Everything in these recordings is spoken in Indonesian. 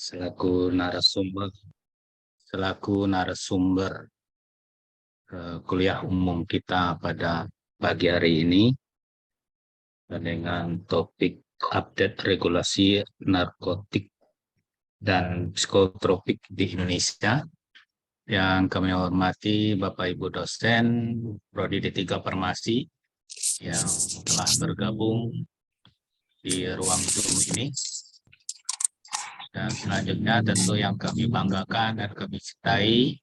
selaku narasumber selaku narasumber kuliah umum kita pada pagi hari ini dengan topik update regulasi narkotik dan psikotropik di Indonesia. Yang kami hormati Bapak Ibu dosen Prodi D3 Farmasi yang telah bergabung di ruang Zoom ini. Dan selanjutnya tentu yang kami banggakan dan kami cintai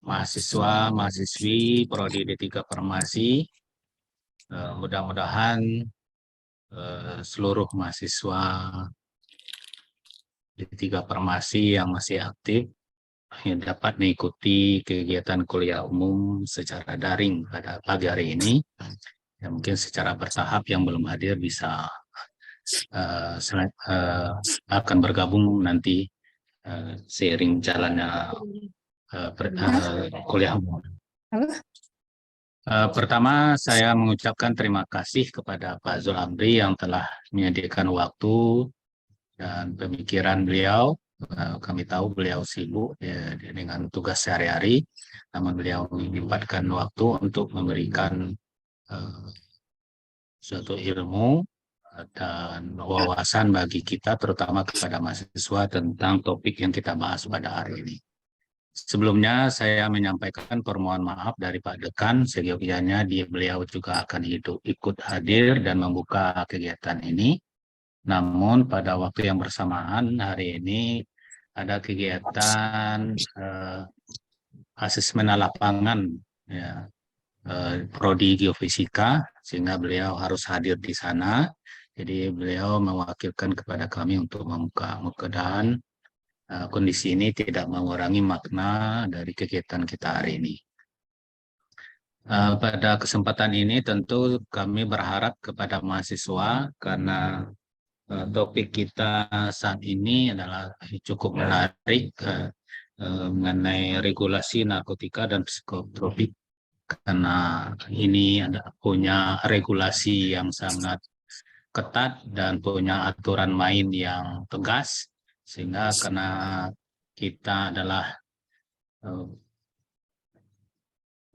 mahasiswa, mahasiswi Prodi D3 Farmasi. Mudah-mudahan seluruh mahasiswa D3 Farmasi yang masih aktif dapat mengikuti kegiatan kuliah umum secara daring pada pagi hari ini. Ya, mungkin secara bertahap yang belum hadir bisa akan bergabung nanti seiring jalannya kuliah umum. Pertama, saya mengucapkan terima kasih kepada Pak Zul Amri yang telah menyediakan waktu dan pemikiran beliau. Kami tahu beliau sibuk ya, dengan tugas sehari-hari, namun beliau menyempatkan waktu untuk memberikan suatu ilmu dan wawasan bagi kita, terutama kepada mahasiswa tentang topik yang kita bahas pada hari ini. Sebelumnya saya menyampaikan permohonan maaf dari Pak Dekan, seyogianya beliau juga akan ikut hadir dan membuka kegiatan ini. Namun pada waktu yang bersamaan hari ini ada kegiatan asesmen lapangan ya, Prodi Geofisika, sehingga beliau harus hadir di sana. Jadi beliau mewakilkan kepada kami untuk membuka, mudah-mudahan kondisi ini tidak mengurangi makna dari kegiatan kita hari ini. Pada kesempatan ini tentu kami berharap kepada mahasiswa karena topik kita saat ini adalah cukup menarik mengenai regulasi narkotika dan psikotropik, karena ini punya regulasi yang sangat ketat dan punya aturan main yang tegas, sehingga karena kita adalah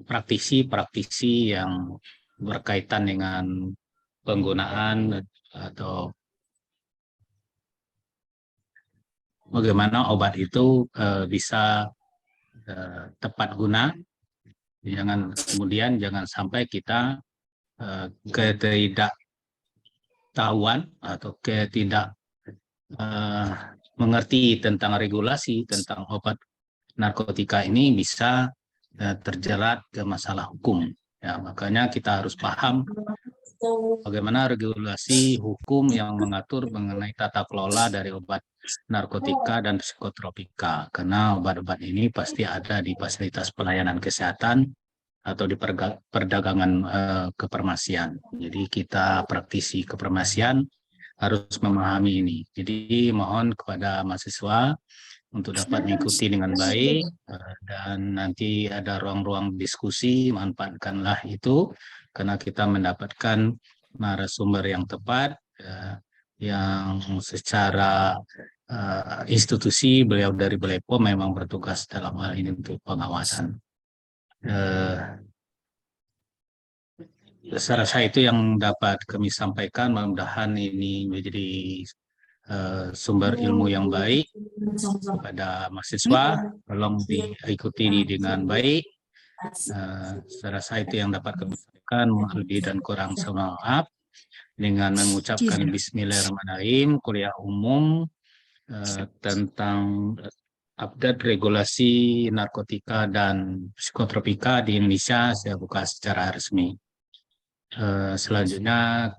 praktisi yang berkaitan dengan penggunaan atau bagaimana obat itu bisa tepat guna. Jangan sampai kita ketidaktahuan atau mengerti tentang regulasi tentang obat narkotika ini bisa terjerat ke masalah hukum. Ya, makanya kita harus paham bagaimana regulasi hukum yang mengatur mengenai tata kelola dari obat narkotika dan psikotropika. Karena obat-obat ini pasti ada di fasilitas pelayanan kesehatan atau di perdagangan kefarmasian. Jadi kita praktisi kefarmasian harus memahami ini. Jadi mohon kepada mahasiswa untuk dapat mengikuti dengan baik dan nanti ada ruang-ruang diskusi, manfaatkanlah itu karena kita mendapatkan narasumber yang tepat yang secara institusi beliau dari Bepom memang bertugas dalam hal ini untuk pengawasan. Saya rasa itu yang dapat kami sampaikan. Mudah-mudahan ini menjadi sumber ilmu yang baik kepada mahasiswa. Tolong diikuti dengan baik. Saya rasa itu yang dapat kami sampaikan. Mohon lebih dan kurang maaf. Dengan mengucapkan Bismillahirrahmanirrahim, kuliah umum tentang update regulasi narkotika dan psikotropika di Indonesia saya buka secara resmi. Selanjutnya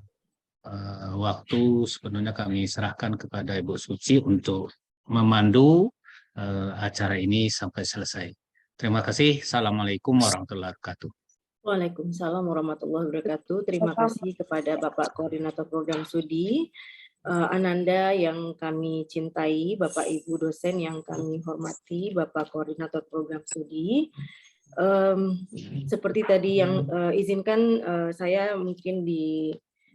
waktu sepenuhnya kami serahkan kepada Ibu Suci untuk memandu acara ini sampai selesai. Terima kasih. Assalamualaikum warahmatullahi wabarakatuh. Waalaikumsalam warahmatullahi wabarakatuh. Terima kasih kepada Bapak Koordinator Program Studi Ananda yang kami cintai, Bapak Ibu dosen yang kami hormati, Bapak Koordinator Program Studi. Seperti tadi yang izinkan saya mungkin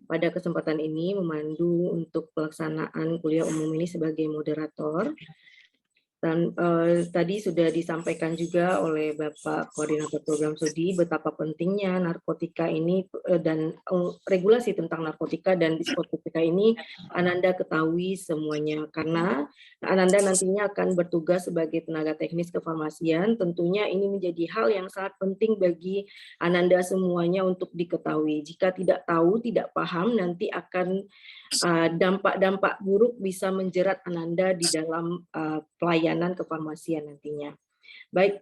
pada kesempatan ini memandu untuk pelaksanaan kuliah umum ini sebagai moderator. Dan tadi sudah disampaikan juga oleh Bapak Koordinator Program Studi betapa pentingnya narkotika ini dan regulasi tentang narkotika dan diskotika ini Ananda ketahui semuanya, karena Ananda nantinya akan bertugas sebagai tenaga teknis kefarmasian. Tentunya ini menjadi hal yang sangat penting bagi Ananda semuanya untuk diketahui. Jika tidak tahu, tidak paham, nanti akan dampak-dampak buruk bisa menjerat Ananda di dalam pelayanan kefarmasian nantinya. Baik,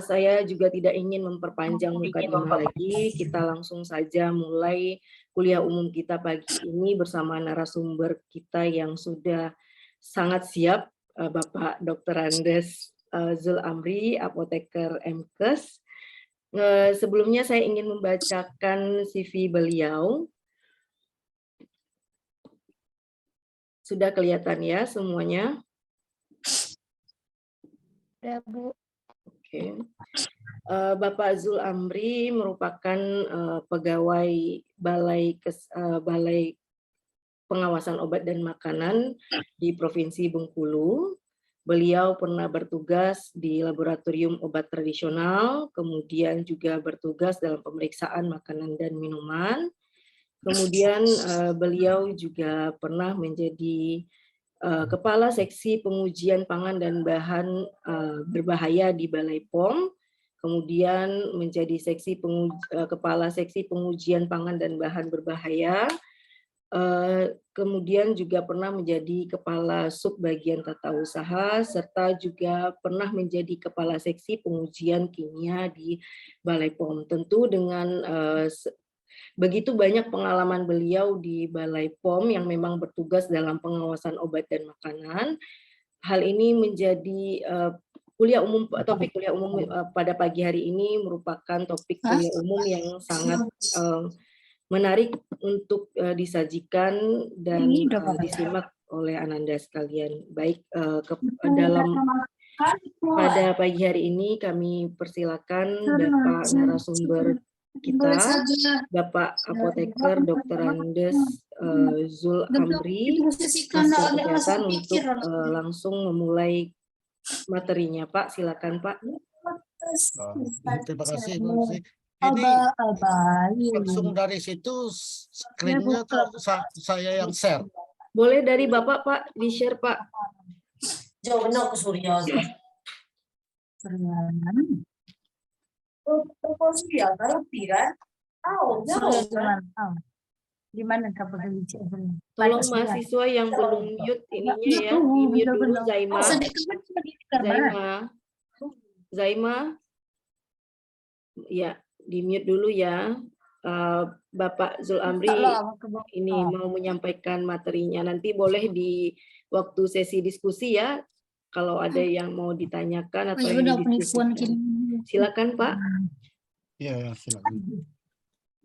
saya juga tidak ingin memperpanjang mukadimah lagi. Kita langsung saja mulai kuliah umum kita pagi ini bersama narasumber kita yang sudah sangat siap, Bapak Dr. Andes Zul Amri, apoteker MKes. Sebelumnya saya ingin membacakan CV beliau. Sudah kelihatan ya semuanya? Ya, Bu. Oke. Bapak Zul Amri merupakan pegawai Balai Pengawasan Obat dan Makanan di Provinsi Bengkulu. Beliau pernah bertugas di Laboratorium Obat Tradisional, kemudian juga bertugas dalam pemeriksaan makanan dan minuman. Kemudian beliau juga pernah menjadi Kepala Seksi Pengujian Pangan dan Bahan Berbahaya di Balai POM, kemudian menjadi Kepala Seksi Pengujian Pangan dan Bahan Berbahaya, kemudian juga pernah menjadi Kepala Subbagian Tata Usaha, serta juga pernah menjadi Kepala Seksi Pengujian Kimia di Balai POM. Tentu dengan begitu banyak pengalaman beliau di Balai POM yang memang bertugas dalam pengawasan obat dan makanan. Hal ini menjadi topik kuliah umum pada pagi hari ini merupakan topik kuliah umum yang sangat menarik untuk disajikan dan disimak oleh Ananda sekalian. Baik, pada pagi hari ini kami persilakan Bapak narasumber kita, Bapak Apoteker Dr. Andes Zul Amri, Master Kesehatan, untuk langsung memulai materinya. Pak, silakan Pak. Terima kasih Bu. Ini langsung dari situ screen-nya saya yang share. Boleh dari Bapak Pak, di-share Pak. Jauh benar ke Surya. Gimana tolong mahasiswa yang belum mute ininya ya, di-mute dulu. Zaima, ya, di-mute dulu ya. Bapak Zul Amri ini mau menyampaikan materinya. Nanti boleh di waktu sesi diskusi ya, kalau ada yang mau ditanyakan atau yang didiskusikan. Silakan Pak. Ya, silakan.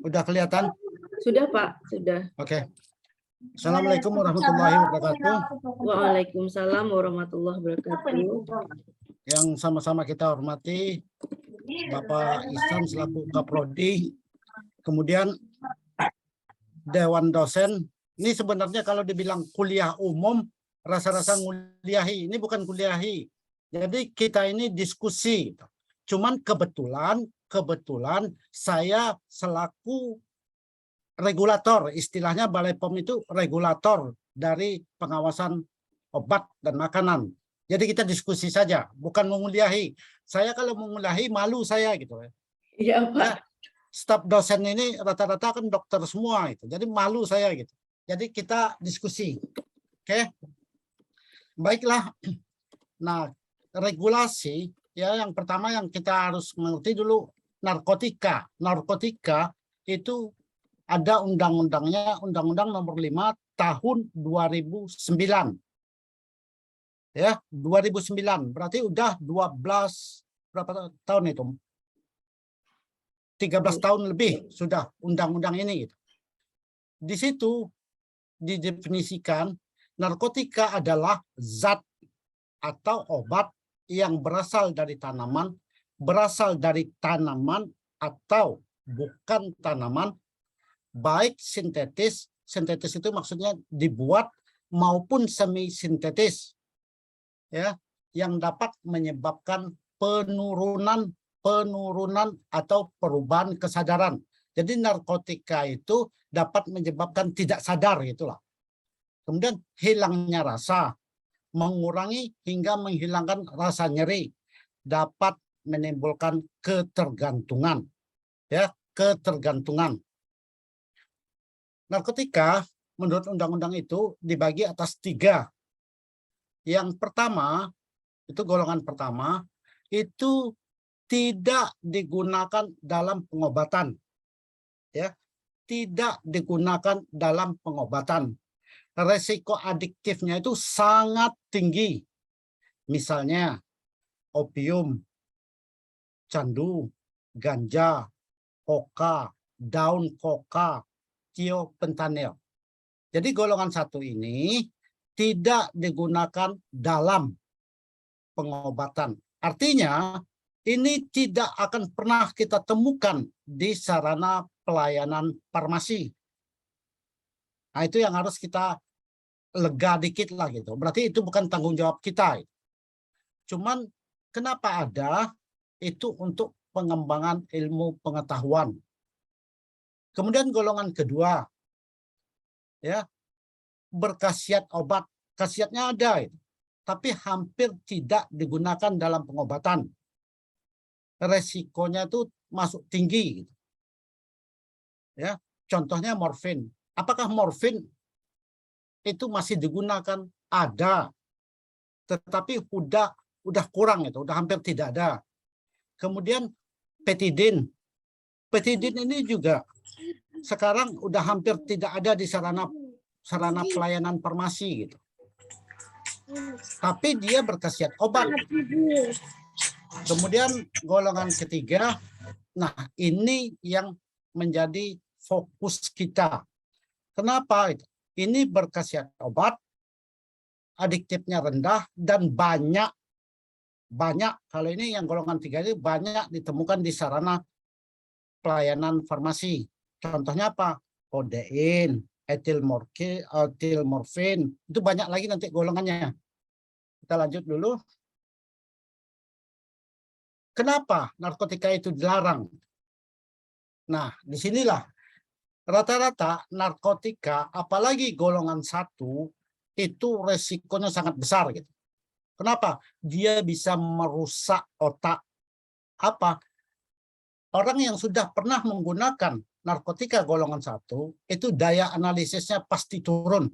Udah kelihatan? Sudah Pak, sudah. Oke. Assalamualaikum warahmatullahi wabarakatuh. Waalaikumsalam warahmatullahi wabarakatuh. Yang sama-sama kita hormati Bapak Ihsan selaku Kaprodi, kemudian Dewan Dosen. Ini sebenarnya kalau dibilang kuliah umum, rasa-rasa nguliahi. Ini bukan kuliahi. Jadi kita ini diskusi. Cuman kebetulan saya selaku regulator, istilahnya Balai POM itu regulator dari pengawasan obat dan makanan. Jadi kita diskusi saja, bukan menguliahi. Saya kalau menguliahi malu saya gitu. Iya Pak. Ya, staf dosen ini rata-rata kan dokter semua itu. Jadi malu saya gitu. Jadi kita diskusi. Oke. Baiklah. Nah, regulasi ya, yang pertama yang kita harus mengerti dulu narkotika. Narkotika itu ada undang-undangnya, Undang-Undang Nomor 5 Tahun 2009. Ya, 2009. Berarti udah 12 berapa tahun itu? 13 tahun lebih sudah undang-undang ini. Di situ didefinisikan narkotika adalah zat atau obat yang berasal dari tanaman atau bukan tanaman, baik sintetis itu maksudnya dibuat, maupun semi sintetis. Ya, yang dapat menyebabkan penurunan atau perubahan kesadaran. Jadi narkotika itu dapat menyebabkan tidak sadar gitulah. Kemudian hilangnya rasa, mengurangi hingga menghilangkan rasa nyeri, dapat menimbulkan ketergantungan. Ya, ketergantungan. Narkotika menurut undang-undang itu dibagi atas 3. Yang pertama, itu golongan pertama, itu tidak digunakan dalam pengobatan. Ya, tidak digunakan dalam pengobatan. Resiko adiktifnya itu sangat tinggi. Misalnya opium, candu, ganja, koka, daun koka, tiopentanil. Jadi golongan 1 ini tidak digunakan dalam pengobatan. Artinya ini tidak akan pernah kita temukan di sarana pelayanan farmasi. Nah, itu yang harus kita lega dikit lah gitu. Berarti itu bukan tanggung jawab kita. Cuman kenapa ada itu untuk pengembangan ilmu pengetahuan. Kemudian golongan kedua, ya, berkhasiat obat. Khasiatnya ada, tapi hampir tidak digunakan dalam pengobatan. Resikonya itu masuk tinggi. Ya, contohnya morfin. Apakah morfin itu masih digunakan? Ada, tetapi udah kurang itu, udah hampir tidak ada. Kemudian petidin. Petidin ini juga sekarang udah hampir tidak ada di sarana pelayanan farmasi gitu. Tapi dia berkhasiat obat. Kemudian golongan ketiga, nah ini yang menjadi fokus kita. Kenapa? Ini berkhasiat obat, adiktifnya rendah, dan banyak kalau ini yang golongan 3 ini banyak ditemukan di sarana pelayanan farmasi. Contohnya apa? Kodein, etilmorfin, itu banyak lagi nanti golongannya. Kita lanjut dulu. Kenapa narkotika itu dilarang? Nah, disinilah rata-rata narkotika, apalagi golongan 1, itu resikonya sangat besar gitu. Kenapa? Dia bisa merusak otak. Apa? Orang yang sudah pernah menggunakan narkotika golongan 1, itu daya analisisnya pasti turun.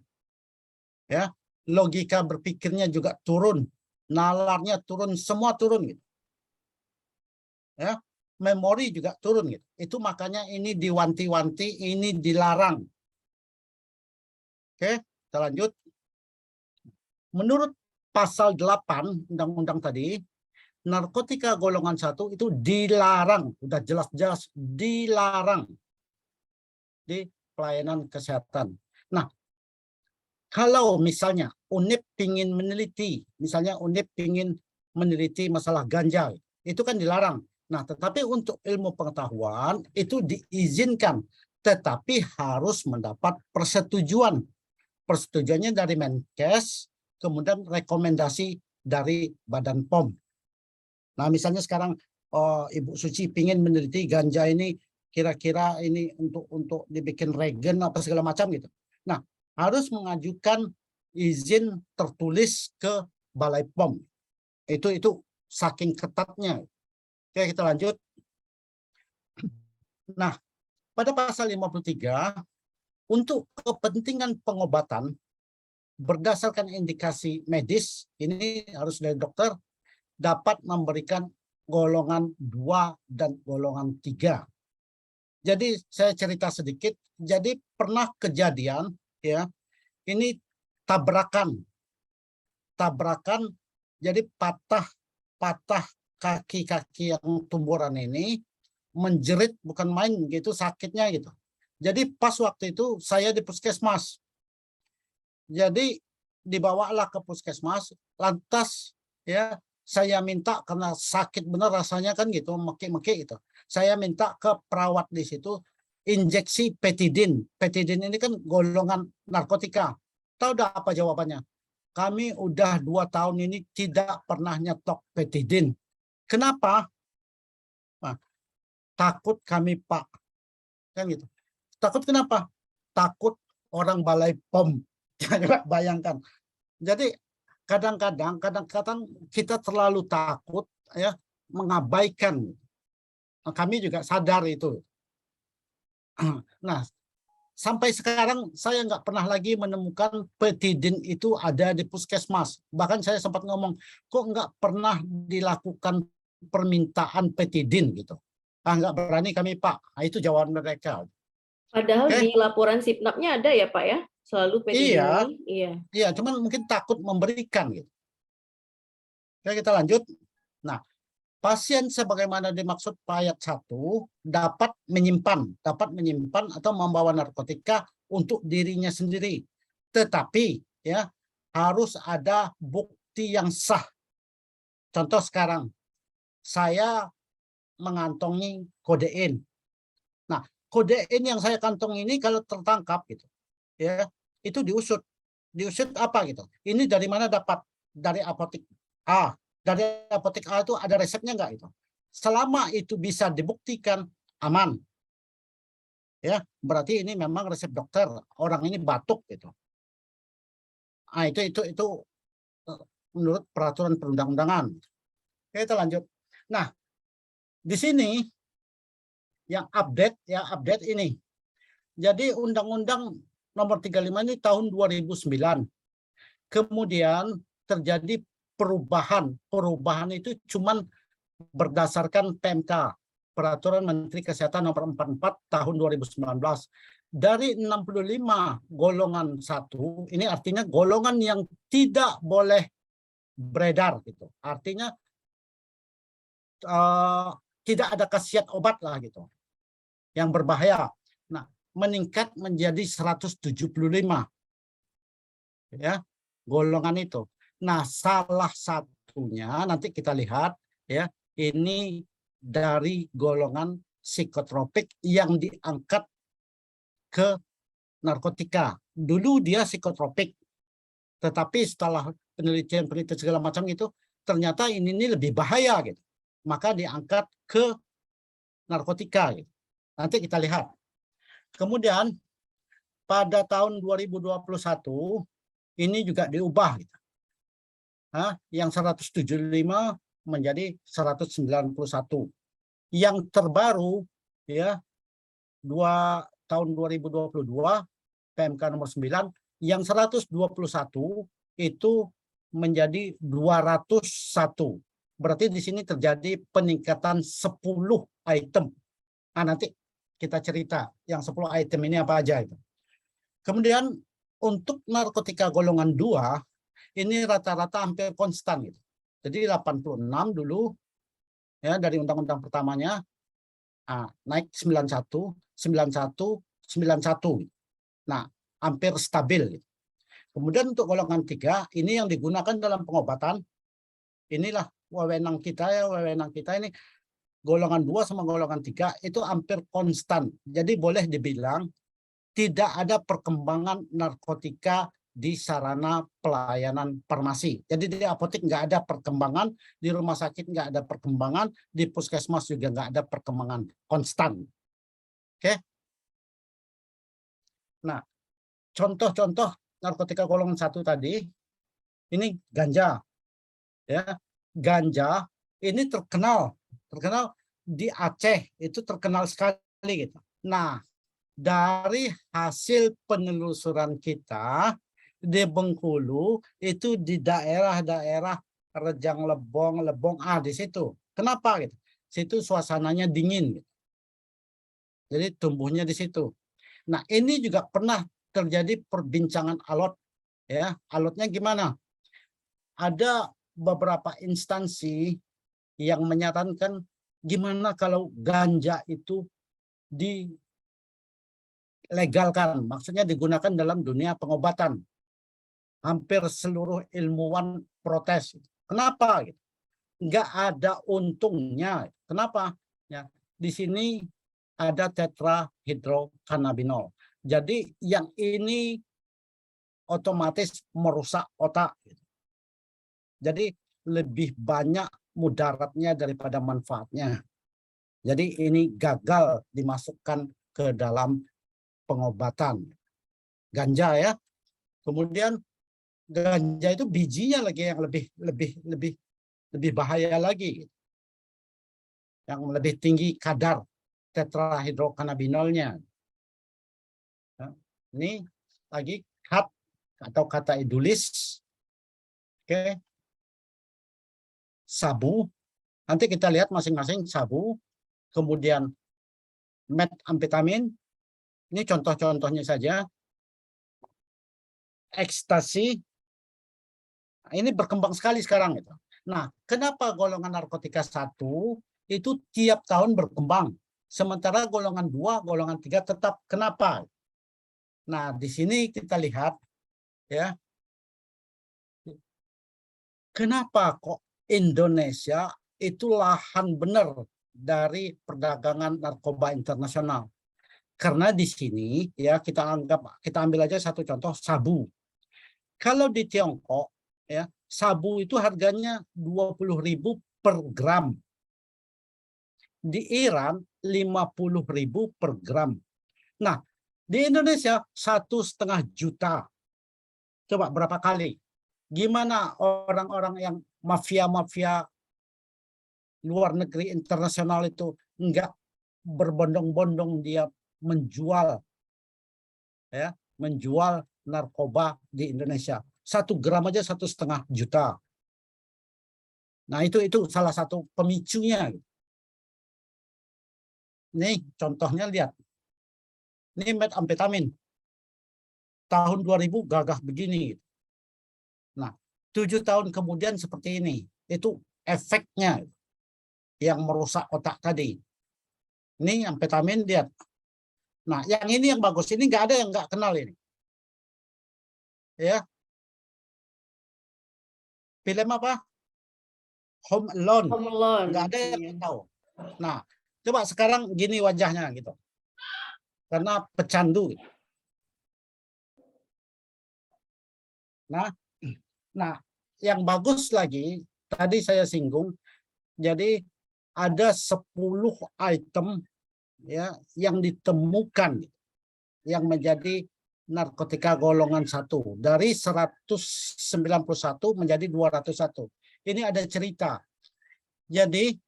Ya, logika berpikirnya juga turun, nalarnya turun, semua turun gitu. Ya, memori juga turun gitu. Itu makanya ini diwanti-wanti, ini dilarang. Oke, kita lanjut. Menurut pasal 8 undang-undang tadi, narkotika golongan 1 itu dilarang, udah jelas-jelas dilarang di pelayanan kesehatan. Nah, kalau misalnya UNIP ingin meneliti, misalnya UNIP ingin meneliti masalah ganja, itu kan dilarang. Nah, tetapi untuk ilmu pengetahuan itu diizinkan, tetapi harus mendapat persetujuan. Persetujuannya dari Menkes, kemudian rekomendasi dari Badan POM. Nah, misalnya sekarang Ibu Suci ingin meneliti ganja ini kira-kira ini untuk dibikin regen apa segala macam gitu. Nah, harus mengajukan izin tertulis ke Balai POM. Itu saking ketatnya. Oke, kita lanjut. Nah, pada pasal 53 untuk kepentingan pengobatan berdasarkan indikasi medis, ini harus dari dokter, dapat memberikan golongan 2 dan golongan 3. Jadi saya cerita sedikit. Jadi pernah kejadian, ya, ini tabrakan, jadi patah kaki-kaki yang tumburan ini menjerit, bukan main gitu sakitnya gitu. Jadi pas waktu itu saya di puskesmas. Jadi dibawalah ke puskesmas, lantas ya saya minta karena sakit benar rasanya kan gitu, meki-meki gitu. Saya minta ke perawat di situ injeksi petidin. Petidin ini kan golongan narkotika. Tahu dah apa jawabannya? kami udah 2 tahun ini tidak pernah nyetok petidin. Kenapa? Nah, takut kami, Pak. Kan gitu. Takut kenapa? Takut orang balai POM. Coba bayangkan. Jadi kadang-kadang kita terlalu takut ya mengabaikan. Kami juga sadar itu. Nah, sampai sekarang saya nggak pernah lagi menemukan petidin itu ada di puskesmas. Bahkan saya sempat ngomong, kok nggak pernah dilakukan permintaan petidin gitu. Nggak berani kami, Pak. Nah, itu jawaban mereka. Padahal Oke. di laporan Sipnapnya ada ya Pak ya? Selalu petidin Iya. ini. Iya. Iya, cuman mungkin takut memberikan gitu. Oke, kita lanjut. Nah, pasien sebagaimana dimaksud ayat 1 dapat menyimpan atau membawa narkotika untuk dirinya sendiri. Tetapi ya harus ada bukti yang sah. Contoh sekarang, saya mengantongi kodein. Nah, kodein yang saya kantongi ini kalau tertangkap gitu, ya itu diusut. Diusut apa gitu? Ini dari mana dapat? Dari apotek A. Dari apotek A itu ada resepnya nggak itu? Selama itu bisa dibuktikan aman, ya berarti ini memang resep dokter. Orang ini batuk gitu. Ah itu menurut peraturan perundang-undangan. Oke, kita lanjut. Nah, di sini yang update ini. Jadi Undang-Undang Nomor 35 ini tahun 2009. Kemudian terjadi perubahan. Perubahan itu cuman berdasarkan PMK, Peraturan Menteri Kesehatan Nomor 44 tahun 2019. Dari 65 golongan 1, ini artinya golongan yang tidak boleh beredar gitu. Artinya tidak ada khasiat obat lah gitu. Yang berbahaya. Nah, meningkat menjadi 175. Ya, golongan itu. Nah, salah satunya nanti kita lihat ya, ini dari golongan psikotropik yang diangkat ke narkotika. Dulu dia psikotropik, tetapi setelah penelitian segala macam itu ternyata ini lebih bahaya gitu. Maka diangkat ke narkotika gitu. Nanti kita lihat. Kemudian pada tahun 2021 ini juga diubah gitu. Yang 175 menjadi 191. Yang terbaru ya tahun 2022 PMK nomor 9 yang 121 itu menjadi 201. Berarti di sini terjadi peningkatan 10 item. Nanti kita cerita yang 10 item ini apa aja itu. Kemudian untuk narkotika golongan 2 ini rata-rata hampir konstan gitu. Jadi 86 dulu ya dari undang-undang pertamanya naik 91, 91, 91. Nah, hampir stabil. Kemudian untuk golongan 3 ini yang digunakan dalam pengobatan. Inilah wewenang kita ya, wewenang kita ini golongan 2 sama golongan 3 itu hampir konstan. Jadi boleh dibilang tidak ada perkembangan narkotika di sarana pelayanan farmasi. Jadi di apotek nggak ada perkembangan, di rumah sakit nggak ada perkembangan, di puskesmas juga nggak ada perkembangan, konstan. Oke? Nah, contoh-contoh narkotika golongan 1 tadi, ini ganja. Ya, ganja ini terkenal di Aceh, itu terkenal sekali gitu. Nah, dari hasil penelusuran kita di Bengkulu itu di daerah-daerah Rejang Lebong di situ. Kenapa gitu? Situ suasananya dingin gitu. Jadi tumbuhnya di situ. Nah, ini juga pernah terjadi perbincangan alot ya. Alotnya gimana? Ada beberapa instansi yang menyatakan gimana kalau ganja itu dilegalkan, maksudnya digunakan dalam dunia pengobatan. Hampir seluruh ilmuwan protes. Kenapa? Nggak ada untungnya. Kenapa? Ya, di sini ada tetrahydrocannabinol. Jadi yang ini otomatis merusak otak. Jadi lebih banyak mudaratnya daripada manfaatnya. Jadi ini gagal dimasukkan ke dalam pengobatan. Ganja ya. Kemudian ganja itu bijinya lagi yang lebih bahaya lagi. Yang lebih tinggi kadar tetrahidrokannabinolnya. Ini lagi khat atau kata idulis. Oke. Sabu. Nanti kita lihat masing-masing sabu. Kemudian metamfetamin. Ini contoh-contohnya saja. Ekstasi. Ini berkembang sekali sekarang. Nah, kenapa golongan narkotika 1 itu tiap tahun berkembang? Sementara golongan 2, golongan 3 tetap. Kenapa? Nah, di sini kita lihat ya. Kenapa kok Indonesia itu lahan benar dari perdagangan narkoba internasional? Karena di sini ya kita ambil aja satu contoh sabu. Kalau di Tiongkok ya, sabu itu harganya 20.000 per gram. Di Iran 50.000 per gram. Nah, di Indonesia 1,5 juta. Coba berapa kali? Gimana orang-orang yang mafia-mafia luar negeri internasional itu enggak berbondong-bondong dia menjual ya, menjual narkoba di Indonesia. 1 gram aja 1,5 juta. Nah, itu salah satu pemicunya. Nih, contohnya lihat. Ini metamfetamin. Tahun 2000 gagah begini. Nah, 7 tahun kemudian seperti ini. Itu efeknya yang merusak otak tadi. Ini amfetamin, lihat. Nah, yang ini yang bagus. Ini nggak ada yang nggak kenal ini. Ya. Film apa? Home Alone. Home Alone. Nggak ada yang tahu. Nah, coba sekarang gini wajahnya gitu. Karena pecandu. Nah, yang bagus lagi tadi saya singgung. Jadi ada 10 item ya yang ditemukan yang menjadi narkotika golongan 1 dari 191 menjadi 201. Ini ada cerita. Jadi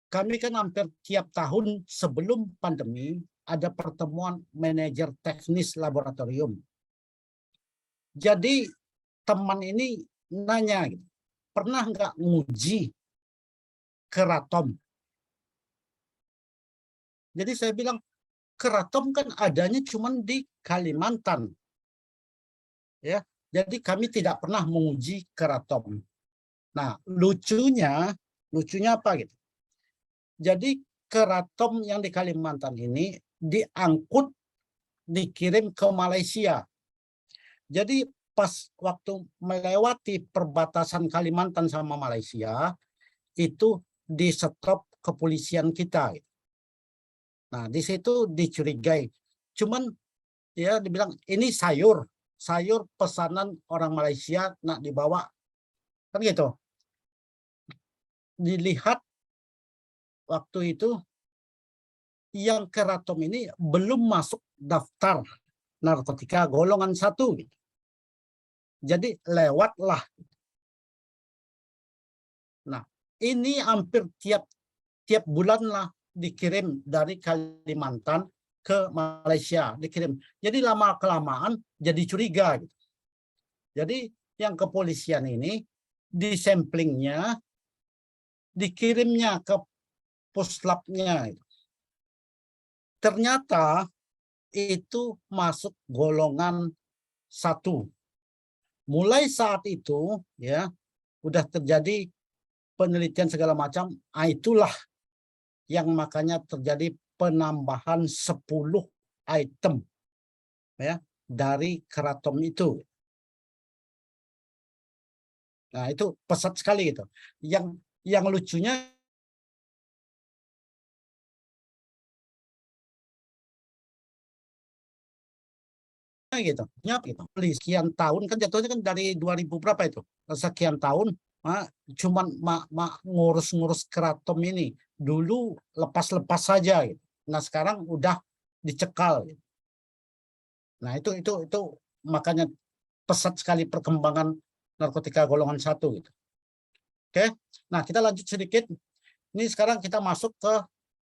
kami kan hampir tiap tahun sebelum pandemi ada pertemuan manajer teknis laboratorium. Jadi teman ini nanya, pernah nggak nguji keraton? Jadi saya bilang, keraton kan adanya cuma di Kalimantan. Ya, jadi kami tidak pernah menguji keraton. Nah, lucunya apa gitu? Jadi keraton yang di Kalimantan ini diangkut, dikirim ke Malaysia. Jadi pas waktu melewati perbatasan Kalimantan sama Malaysia, itu di stop kepolisian kita. Nah, di situ dicurigai. Cuman ya dibilang ini sayur pesanan orang Malaysia nak dibawa. Kan gitu. Dilihat waktu itu yang keraton ini belum masuk daftar narkotika golongan 1. Jadi lewatlah. Nah, ini hampir tiap bulan lah dikirim dari Kalimantan ke Malaysia, dikirim. Jadi lama-kelamaan jadi curiga. Jadi yang kepolisian ini disamplingnya, dikirimnya ke puslapnya. Ternyata itu masuk golongan 1. Mulai saat itu ya udah terjadi penelitian segala macam. Itulah yang makanya terjadi penambahan 10 item ya dari keraton itu. Nah, itu pesat sekali gitu. Yang lucunya gitu. Beli sekian tahun kan jatuhnya kan dari 2000 berapa itu? Sekian tahun cuman ngurus-ngurus keraton ini. Dulu lepas-lepas saja gitu. Nah, sekarang udah dicekal gitu. Nah, itu makanya pesat sekali perkembangan narkotika golongan 1 gitu. Oke. Nah, kita lanjut sedikit. Ini sekarang kita masuk ke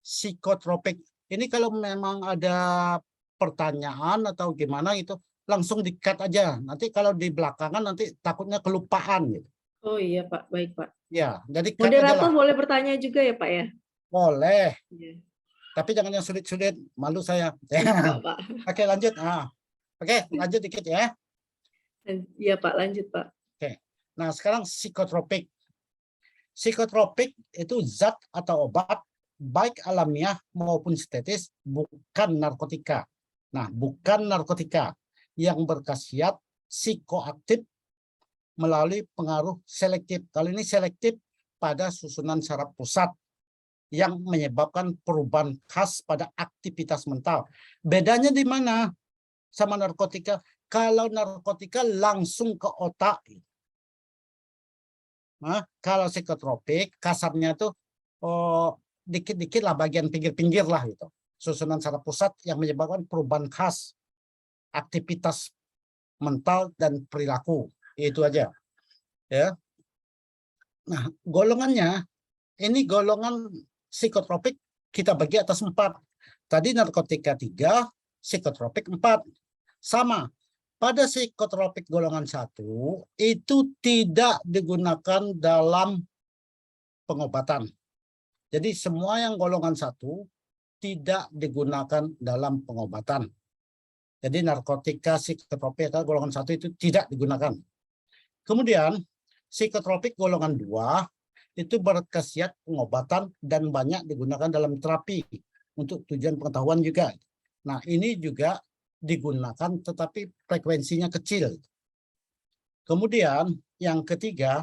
psikotropik. Ini kalau memang ada pertanyaan atau gimana itu langsung di-cut aja. Nanti kalau di belakangan nanti takutnya kelupaan gitu. Oh iya Pak, baik Pak. Ya, jadi cut aja Moderator lah. boleh bertanya juga ya Pak ya? Boleh. Iya. Tapi jangan yang sulit-sulit, malu saya. Enggak, Pak. Oke, lanjut. Oke, lanjut dikit ya. Iya Pak, lanjut Pak. Oke. Nah, sekarang psikotropik. Psikotropik itu zat atau obat baik alamiah maupun sintetis, bukan narkotika. Nah, bukan narkotika yang berkhasiat psikoaktif melalui pengaruh selektif. Kali ini selektif pada susunan saraf pusat yang menyebabkan perubahan khas pada aktivitas mental. Bedanya di mana sama narkotika? Kalau narkotika langsung ke otak. Nah, kalau psikotropik kasarnya tuh dikit-dikit lah, bagian pinggir-pinggir lah gitu. Susunan saraf pusat yang menyebabkan perubahan khas aktivitas mental dan perilaku. Itu aja. Ya. Nah, golongannya ini golongan psikotropik kita bagi atas 4. Tadi narkotika 3, psikotropik 4. Sama. Pada psikotropik golongan 1 itu tidak digunakan dalam pengobatan. Jadi semua yang golongan 1 tidak digunakan dalam pengobatan. Jadi narkotika psikotropik golongan 1 itu tidak digunakan. Kemudian psikotropik golongan 2 itu berkhasiat pengobatan dan banyak digunakan dalam terapi untuk tujuan pengetahuan juga. Nah, ini juga digunakan tetapi frekuensinya kecil. Kemudian yang ketiga,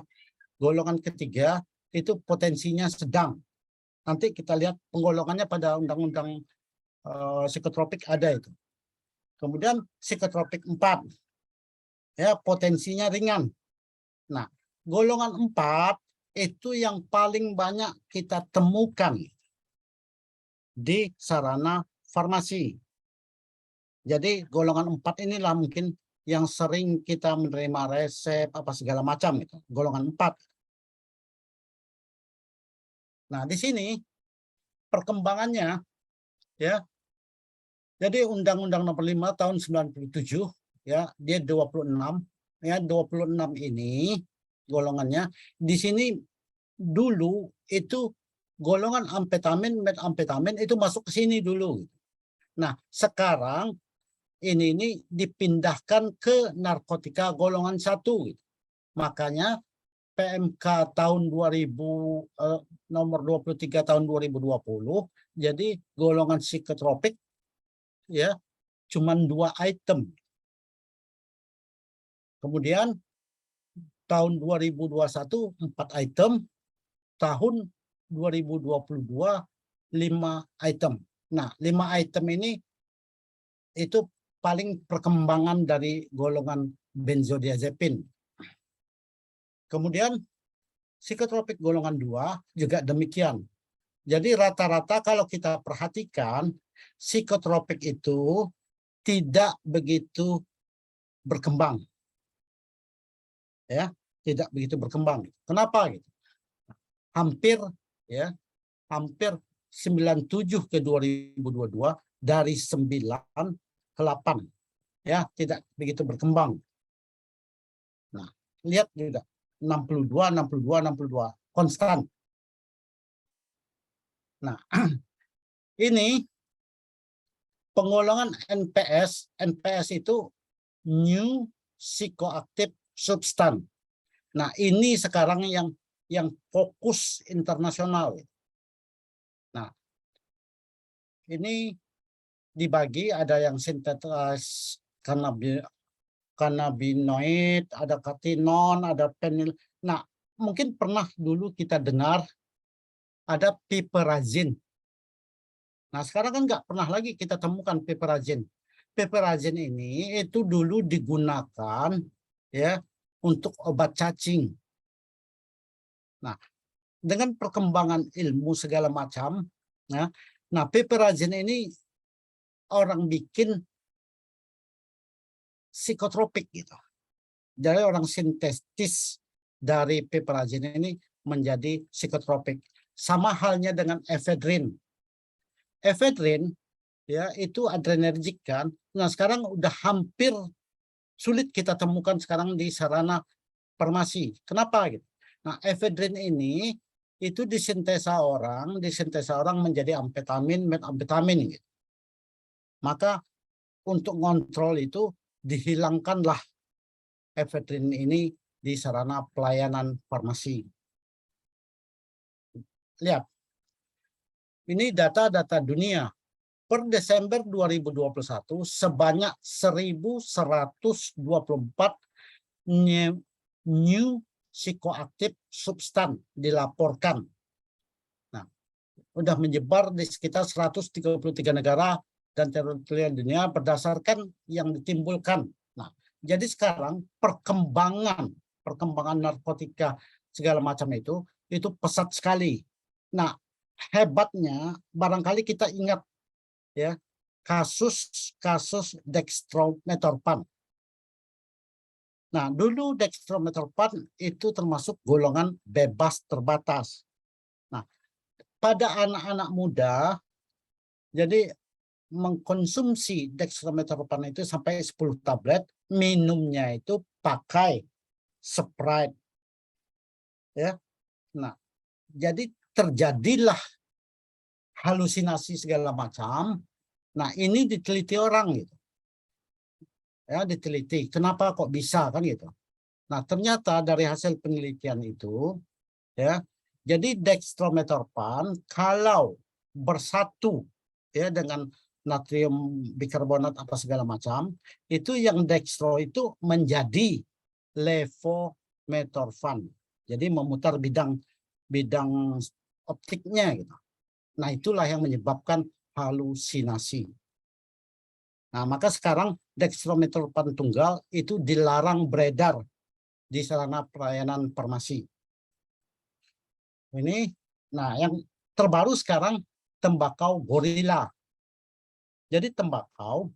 golongan ketiga itu potensinya sedang. Nanti kita lihat penggolongannya pada undang-undang psikotropik ada itu. Kemudian psikotropik 4, ya potensinya ringan. Nah, golongan 4 itu yang paling banyak kita temukan di sarana farmasi. Jadi golongan 4 inilah mungkin yang sering kita menerima resep apa segala macam itu, golongan 4. Nah, di sini perkembangannya ya. Jadi Undang-Undang Nomor 5 tahun 97 ya, dia 26 ya, 26 ini golongannya. Di sini dulu itu golongan amfetamin, metamfetamin itu masuk ke sini dulu. Nah, sekarang ini dipindahkan ke narkotika golongan 1. Makanya PMK tahun 2000 nomor 23 tahun 2020 jadi golongan psikotropik ya cuman 2 item. Kemudian tahun 2021 4 item, tahun 2022 5 item. Nah, 5 item ini itu paling perkembangan dari golongan benzodiazepin. Kemudian psikotropik golongan 2 juga demikian. Jadi rata-rata kalau kita perhatikan psikotropik itu tidak begitu berkembang. Ya, tidak begitu berkembang. Kenapa gitu? Hampir 97 ke 2022 dari 9 ke 8 ya, tidak begitu berkembang. Nah, lihat juga 62 konstan. Nah, ini penggolongan NPS itu new psychoactive substance. Nah, ini sekarang yang fokus internasional. Nah, ini dibagi, ada yang sintetis cannabinoid, ada katinon, ada penil. Nah, mungkin pernah dulu kita dengar ada piperazin. Nah, sekarang kan nggak pernah lagi kita temukan piperazin. piperazin ini itu dulu digunakan ya untuk obat cacing. Nah, dengan perkembangan ilmu segala macam, ya, nah piperazin ini orang bikin psikotropik gitu. Jadi orang sintetis dari piperazin ini menjadi psikotropik. Sama halnya dengan efedrin. Efedrin ya itu adrenergik kan. Nah, sekarang udah hampir sulit kita temukan sekarang di sarana farmasi. Kenapa gitu? Nah, efedrin ini itu disintesa orang menjadi amfetamin, metamfetamin gitu. Maka untuk kontrol itu dihilangkanlah efedrin ini di sarana pelayanan farmasi. Lihat. Ini data-data dunia. Per Desember 2021 sebanyak 1.124 new psikoaktif substan dilaporkan. Nah, sudah menyebar di sekitar 133 negara dan teritori dunia berdasarkan yang ditimbulkan. Nah, jadi sekarang perkembangan narkotika segala macam itu pesat sekali. Nah, hebatnya barangkali kita ingat ya kasus dextrometorphan. Nah, dulu dextrometorphan itu termasuk golongan bebas terbatas. Nah, pada anak-anak muda jadi mengkonsumsi dextrometorphan itu sampai 10 tablet, minumnya itu pakai Sprite. Ya. Nah, jadi terjadilah halusinasi segala macam. Nah, ini diteliti orang gitu. Ya, diteliti. Kenapa kok bisa kan gitu. Nah, ternyata dari hasil penelitian itu ya, jadi dextrometorphan kalau bersatu ya dengan natrium bikarbonat apa segala macam, itu yang dextro itu menjadi levometorphan. Jadi memutar bidang optiknya gitu. Nah, itulah yang menyebabkan halusinasi. Nah, maka sekarang dextrometorphan tunggal itu dilarang beredar di sarana pelayanan farmasi. Ini, nah yang terbaru sekarang tembakau gorila. Jadi tembakau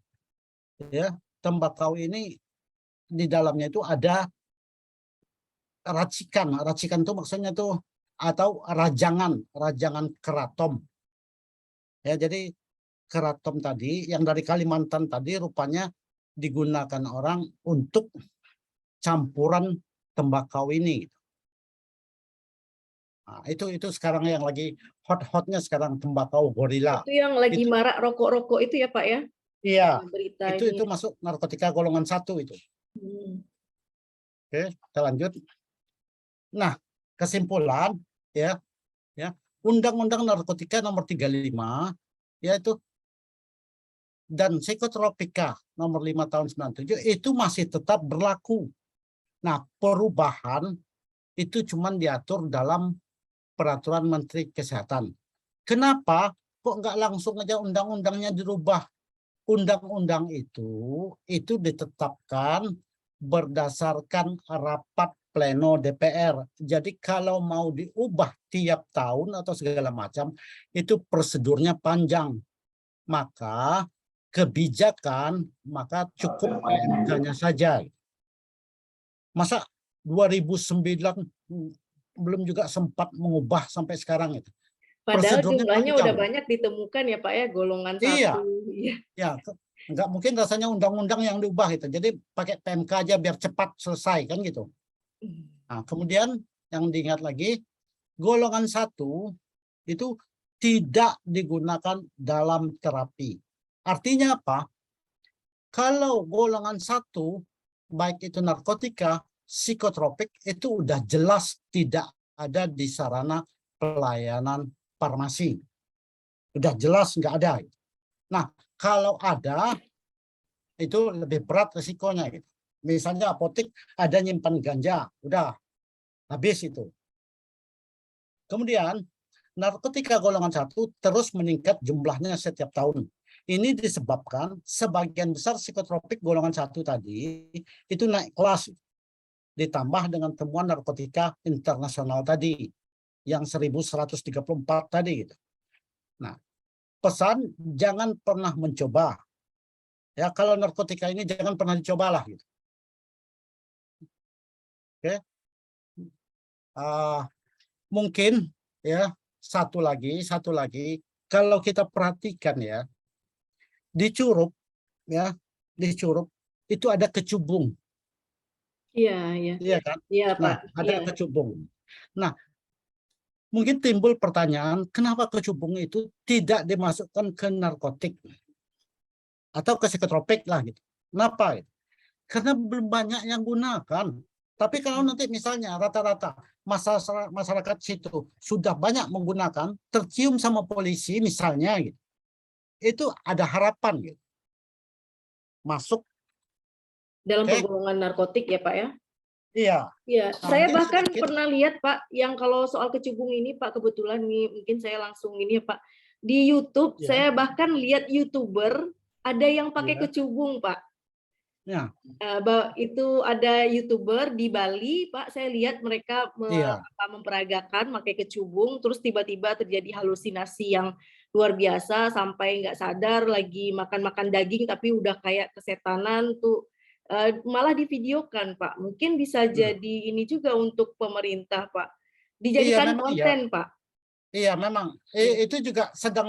ini di dalamnya itu ada racikan. Racikan itu maksudnya tuh atau rajangan keratom. Ya, jadi keratom tadi yang dari Kalimantan tadi rupanya digunakan orang untuk campuran tembakau ini. Nah, itu sekarang yang lagi hot-hotnya sekarang tembakau gorila. Itu yang lagi marak rokok-rokok itu ya Pak ya? Iya. Berita Itu masuk narkotika golongan 1 itu. Oke, kita lanjut. Nah, kesimpulan ya Undang-Undang Narkotika nomor 35 yaitu dan psikotropika nomor 5 tahun 97 itu masih tetap berlaku. Nah, perubahan itu cuma diatur dalam peraturan Menteri Kesehatan. Kenapa kok nggak langsung aja undang-undangnya dirubah? Undang-undang itu ditetapkan berdasarkan rapat pleno DPR. Jadi kalau mau diubah tiap tahun atau segala macam, itu prosedurnya panjang. Maka kebijakan, maka cukup MK-nya saja. Masa 2009 belum juga sempat mengubah sampai sekarang itu. Padahal jumlahnya udah banyak ditemukan ya Pak ya, golongan 1. Iya. Ya, nggak mungkin rasanya undang-undang yang diubah itu. Jadi pakai PMK aja biar cepat selesai kan gitu. Nah, kemudian yang diingat lagi, golongan 1 itu tidak digunakan dalam terapi. Artinya apa? Kalau golongan 1, baik itu narkotika, psikotropik, itu udah jelas tidak ada di sarana pelayanan farmasi. Udah jelas nggak ada. Nah, kalau ada, itu lebih berat resikonya. Gitu. Misalnya apotek ada nyimpan ganja, udah habis itu. Kemudian narkotika golongan 1 terus meningkat jumlahnya setiap tahun. Ini disebabkan sebagian besar psikotropik golongan 1 tadi itu naik kelas, ditambah dengan temuan narkotika internasional tadi yang 1134 tadi gitu. Nah, pesan jangan pernah mencoba. Ya, kalau narkotika ini jangan pernah dicobalah gitu. Oke. Mungkin ya satu lagi kalau kita perhatikan ya di Curup itu ada kecubung. Iya Kan? Pak. Nah, ada kecubung. Nah, mungkin timbul pertanyaan, kenapa kecubung itu tidak dimasukkan ke narkotik atau ke psikotropik lah gitu. Kenapa? Karena belum banyak yang gunakan. Tapi kalau nanti misalnya rata-rata masyarakat situ sudah banyak menggunakan, tercium sama polisi misalnya gitu, itu ada harapan gitu. Masuk dalam penggolongan narkotik ya Pak ya? Iya. Iya, saya Mungkin bahkan sedikit. pernah lihat Pak, yang kalau soal kecubung ini Pak, kebetulan nih mungkin saya langsung ini ya Pak, di YouTube Ya. saya bahkan lihat YouTuber ada yang pakai Ya. kecubung Pak. Ya. Itu ada YouTuber di Bali Pak, saya lihat mereka Iya. memperagakan pakai kecubung, terus tiba-tiba terjadi halusinasi yang luar biasa sampai nggak sadar lagi makan-makan daging tapi udah kayak kesetanan tuh. Malah divideokan Pak, mungkin bisa jadi ini juga untuk pemerintah Pak, dijadikan memang konten iya. Pak. Iya memang itu juga sedang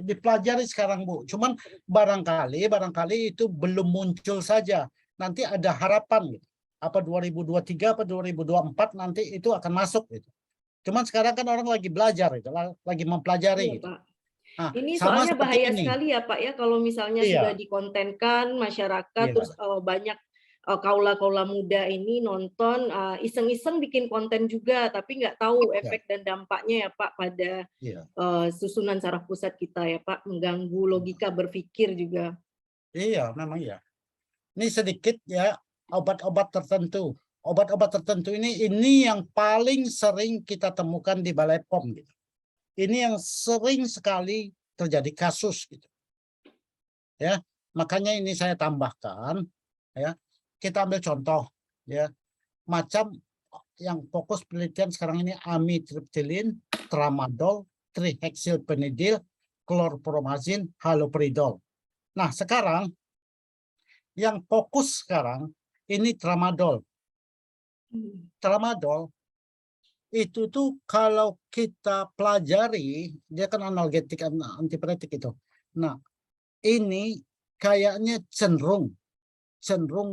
dipelajari sekarang Bu. Cuman barangkali itu belum muncul saja. Nanti ada harapan gitu. Apa 2023 apa 2024 nanti itu akan masuk gitu. Cuman sekarang kan orang lagi belajar itu, lagi mempelajari Iya, gitu. Pak. Nah, Ini sama soalnya seperti bahaya ini. sekali ya Pak ya, kalau misalnya Iya. sudah dikontenkan masyarakat, Iya. terus banyak kaula-kaula muda ini nonton, iseng-iseng bikin konten juga, tapi nggak tahu efek dan dampaknya ya Pak pada Iya. susunan saraf pusat kita ya Pak, mengganggu logika berpikir juga. Iya, memang iya. Ini sedikit ya obat-obat tertentu. Obat-obat tertentu ini yang paling sering kita temukan di Balai POM gitu. Ini yang sering sekali terjadi kasus gitu. Ya, makanya ini saya tambahkan ya. Kita ambil contoh ya. Macam yang fokus penelitian sekarang ini amitriptilin, tramadol, trihexylpenidil, klorpromazin, haloperidol. Nah, sekarang yang fokus sekarang ini tramadol. Tramadol itu tuh kalau kita pelajari, dia kan analgetik, antipiretik itu. Nah, ini kayaknya cenderung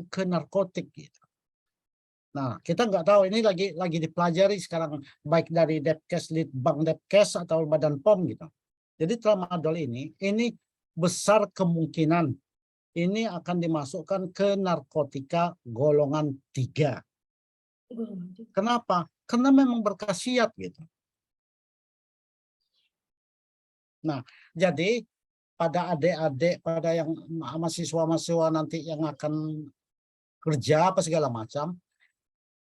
ke narkotik gitu. Nah, kita nggak tahu, ini lagi dipelajari sekarang baik dari Depkes, Litbang Depkes atau Badan POM gitu. Jadi tramadol ini besar kemungkinan ini akan dimasukkan ke narkotika golongan 3. Kenapa? Karena memang berkhasiat gitu. Nah, jadi pada adik-adik, pada yang mahasiswa-mahasiswa nanti yang akan kerja apa segala macam,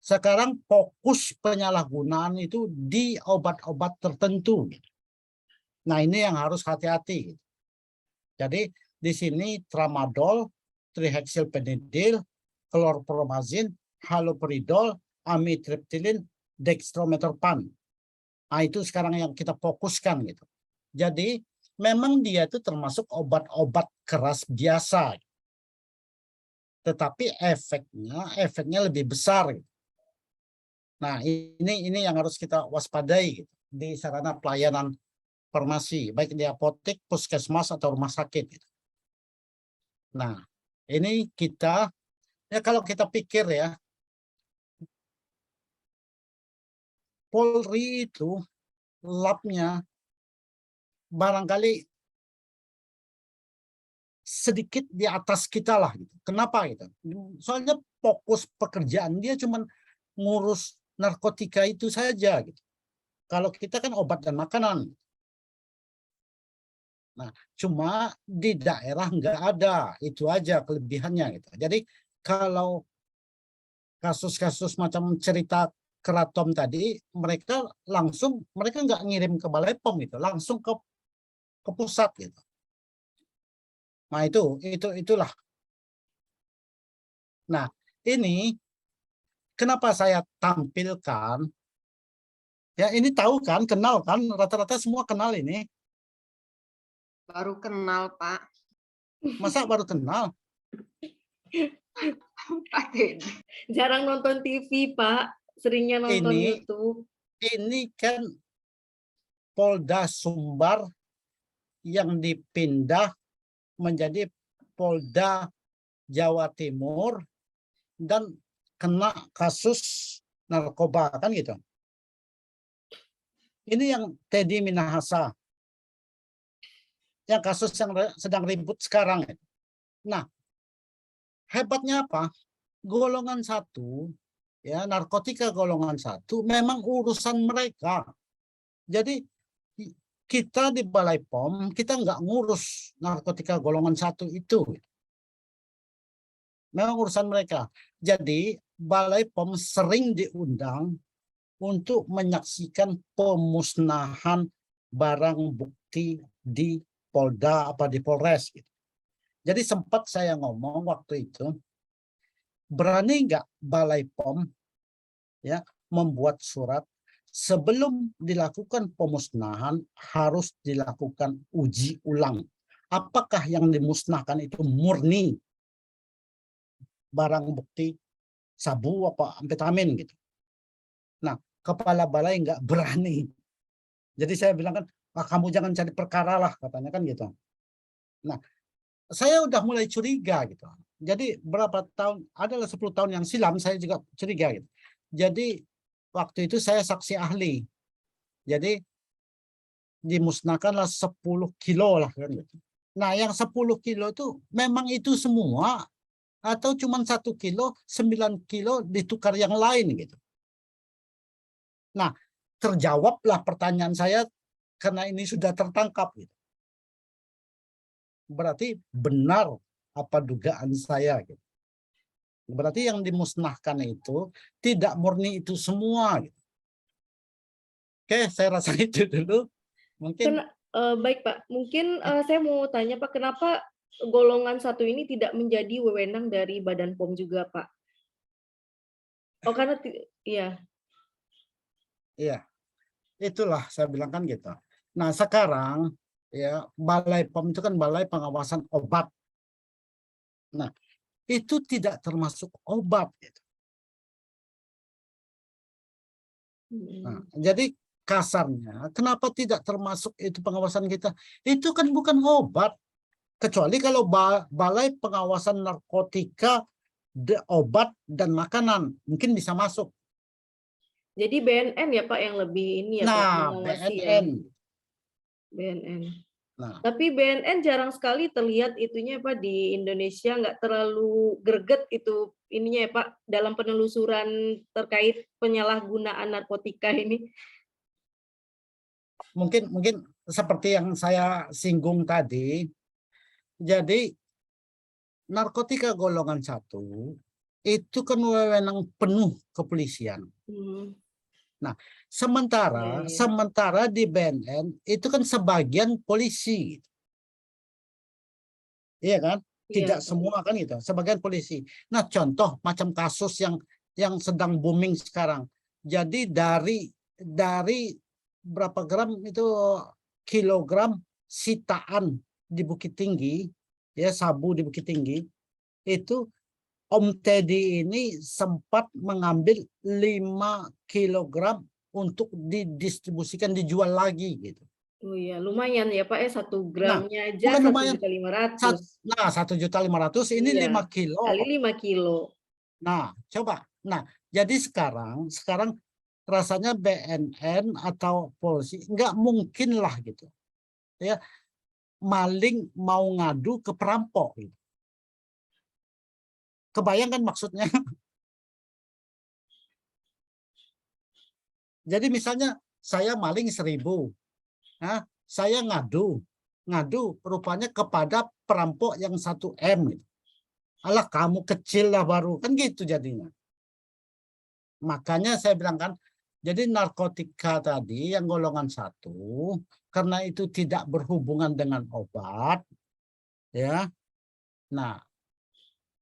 sekarang fokus penyalahgunaan itu di obat-obat tertentu. Nah, ini yang harus hati-hati. Jadi di sini tramadol, trihexylpenidil, klorpromazin, haloperidol, amitriptilin, dextromethorphan. Nah, itu sekarang yang kita fokuskan gitu. Jadi memang dia itu termasuk obat-obat keras biasa. Tetapi efeknya lebih besar. Nah, ini yang harus kita waspadai gitu, di sarana pelayanan farmasi, baik di apotek, puskesmas atau rumah sakit gitu. Nah, ini kita ya kalau kita pikir ya, Polri itu labnya barangkali sedikit di atas kita lah gitu. Kenapa gitu? Soalnya fokus pekerjaan dia cuma ngurus narkotika itu saja gitu. Kalau kita kan obat dan makanan. Nah, cuma di daerah nggak ada, itu aja kelebihannya gitu. Jadi kalau kasus-kasus macam cerita Keraton tadi, mereka nggak ngirim ke Balai POM gitu, langsung ke pusat gitu. Nah, itulah. Nah, ini kenapa saya tampilkan? Ya, ini tahu kan, kenal kan, rata-rata semua kenal ini. Baru kenal, Pak. Masa baru kenal? Pak Teddy. Jarang nonton TV, Pak. Seringnya nonton Ini- YouTube. Ini kan Polda Sumbar yang dipindah menjadi Polda Jawa Timur dan kena kasus narkoba kan gitu. Ini yang Teddy Minahasa. Yang kasus yang sedang ribut sekarang. Nah, hebatnya apa? Golongan 1, ya, narkotika golongan 1 memang urusan mereka. Jadi kita di Balai POM kita nggak ngurus narkotika golongan 1 itu. Memang urusan mereka. Jadi Balai POM sering diundang untuk menyaksikan pemusnahan barang bukti di Polda apa di Polres. Gitu. Jadi sempat saya ngomong waktu itu, berani nggak Balai POM ya membuat surat sebelum dilakukan pemusnahan harus dilakukan uji ulang. Apakah yang dimusnahkan itu murni barang bukti sabu apa amfetamin gitu. Nah, kepala balai nggak berani. Jadi saya bilang kan, kamu jangan cari perkara lah katanya kan gitu. Nah, saya udah mulai curiga gitu. Jadi berapa tahun, adalah 10 tahun yang silam saya juga curiga gitu. Jadi waktu itu saya saksi ahli. Jadi dimusnahkanlah 10 kilo lah kan gitu. Nah, yang 10 kilo itu memang itu semua atau cuma 1 kilo, 9 kilo ditukar yang lain gitu. Nah, terjawablah pertanyaan saya karena ini sudah tertangkap gitu. Berarti benar apa dugaan saya gitu. Berarti yang dimusnahkan itu tidak murni itu semua gitu. Oke, saya rasa itu dulu. Mungkin Baik, Pak. Mungkin saya mau tanya, Pak, kenapa golongan 1 ini tidak menjadi wewenang dari Badan POM juga, Pak? Oh, karena iya. iya. Itulah saya bilang kan gitu. Nah, sekarang ya Balai POM itu kan Balai Pengawasan Obat. Nah, itu tidak termasuk obat gitu. Nah, jadi kasarnya kenapa tidak termasuk itu pengawasan kita? Itu kan bukan obat. Kecuali kalau Balai Pengawasan Narkotika, obat dan makanan mungkin bisa masuk. Jadi BNN ya, Pak, yang lebih ini ya, Pak, Nah, mengawasi ya. BNN. BNN. Nah, Tapi BNN jarang sekali terlihat itunya, Pak, di Indonesia, nggak terlalu greget itu ininya ya, Pak, dalam penelusuran terkait penyalahgunaan narkotika ini. mungkin seperti yang saya singgung tadi. Jadi narkotika golongan 1 itu kan wewenang penuh kepolisian. Nah, sementara di BNN itu kan sebagian polisi. Iya kan? Tidak Iya, semua kan gitu, sebagian polisi. Nah, contoh macam kasus yang sedang booming sekarang. Jadi dari berapa gram itu kilogram sitaan di Bukit Tinggi, ya sabu di Bukit Tinggi, itu Om Teddy ini sempat mengambil 5 kilogram untuk didistribusikan, dijual lagi gitu. Oh iya, lumayan ya, Pak, 1 gramnya aja bukan lumayan. 1.500.000. Nah, 1.500.000 ini Iya, 5 kilo. kali 5 kilo. Nah, coba. Nah, jadi sekarang rasanya BNN atau polisi nggak mungkin lah gitu. Ya, maling mau ngadu ke perampok gitu. Kebayang kan maksudnya? Jadi misalnya saya maling 1.000. Nah, saya ngadu rupanya kepada perampok yang 1 M. Alah, kamu kecil lah baru. Kan gitu jadinya. Makanya saya bilang kan, jadi narkotika tadi yang golongan 1, karena itu tidak berhubungan dengan obat, ya, Nah,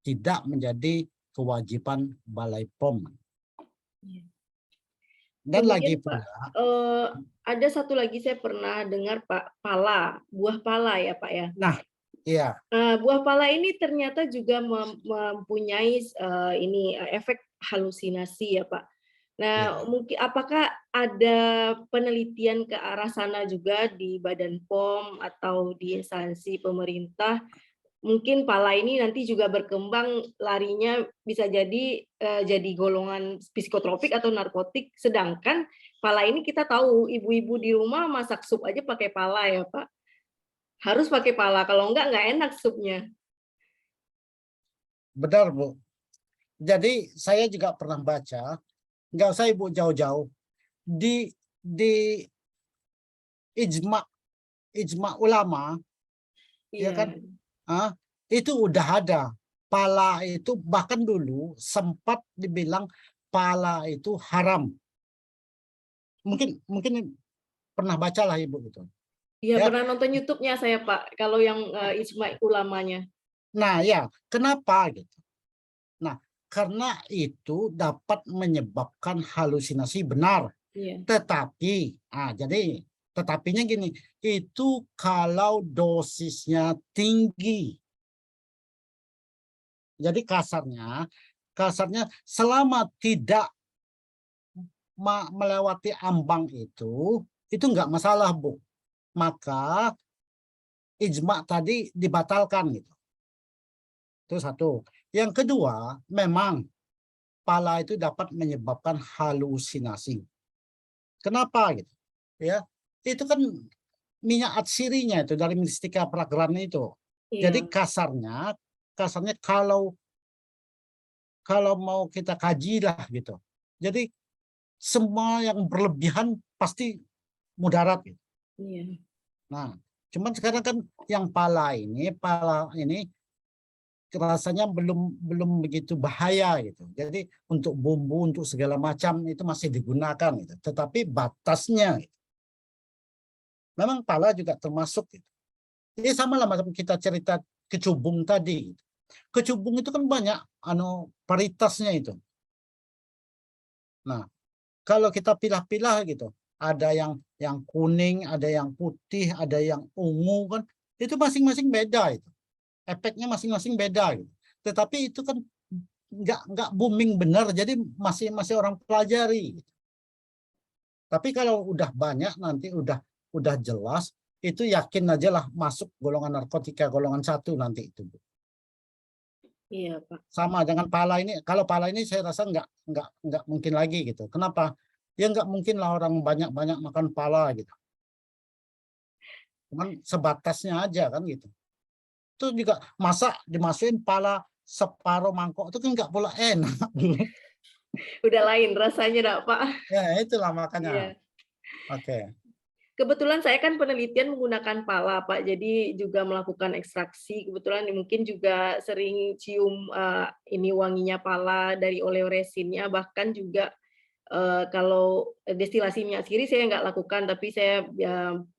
tidak menjadi kewajiban Balai POM. Iya. Dan lagi Kemudian, Pak, pula, ada satu lagi saya pernah dengar Pak, pala, buah pala ya Pak ya. nah, iya, Buah pala ini ternyata juga mempunyai efek halusinasi ya Pak. Nah, iya. mungkin apakah ada penelitian ke arah sana juga di Badan POM atau di instansi pemerintah? Mungkin pala ini nanti juga berkembang larinya bisa jadi golongan psikotropik atau narkotik, sedangkan pala ini kita tahu ibu-ibu di rumah masak sup aja pakai pala ya Pak. Harus pakai pala, kalau enggak enak supnya. Benar, Bu. Jadi saya juga pernah baca, nggak usah Ibu jauh-jauh, di ijma ulama, ya Iya. kan, itu udah ada. Pala itu bahkan dulu sempat dibilang pala itu haram. Mungkin pernah baca lah Ibu gitu. Iya, Ya. pernah nonton YouTube-nya saya Pak, kalau yang ijma ulamanya. Nah ya, kenapa gitu? Nah, karena itu dapat menyebabkan halusinasi, benar. Iya. Tetapi, jadi tetapinya gini, itu kalau dosisnya tinggi. Jadi kasarnya selama tidak melewati ambang itu nggak masalah, Bu. Maka ijma tadi dibatalkan gitu. Itu satu. Yang kedua, memang pala itu dapat menyebabkan halusinasi. Kenapa gitu? Ya, itu kan minyak atsirinya itu dari Mystica Fragrans itu. Iya. Jadi kasarnya kalau mau kita kaji lah gitu. Jadi semua yang berlebihan pasti mudarat gitu. Iya. Nah, cuman sekarang kan yang pala ini rasanya belum begitu bahaya gitu. Jadi untuk bumbu, untuk segala macam itu masih digunakan gitu. Tetapi batasnya gitu. Memang pala juga termasuk gitu. Ini sama lah macam kita cerita kecubung tadi. Kecubung itu kan banyak varietasnya itu. Nah, kalau kita pilah-pilah gitu, ada yang kuning, ada yang putih, ada yang ungu kan, itu masing-masing beda itu. Efeknya masing-masing beda gitu. Tetapi itu kan nggak booming benar, jadi masih orang pelajari. Tapi kalau udah banyak nanti udah jelas, itu yakin aja lah masuk golongan narkotika golongan 1 nanti itu. Iya, Pak. Sama dengan pala ini. Kalau pala ini saya rasa nggak mungkin lagi gitu. Kenapa? Ya nggak mungkin lah orang banyak makan pala gitu. Cuman sebatasnya aja kan gitu. Itu juga masa dimasukin pala separuh mangkok itu kan nggak pula enak. Udah lain rasanya, dak, Pak. Ya itulah makanya. Iya. Oke. Kebetulan saya kan penelitian menggunakan pala, Pak. Jadi juga melakukan ekstraksi. Kebetulan mungkin juga sering cium ini wanginya pala dari oleoresinnya. Bahkan juga kalau destilasi minyak sirih saya nggak lakukan, tapi saya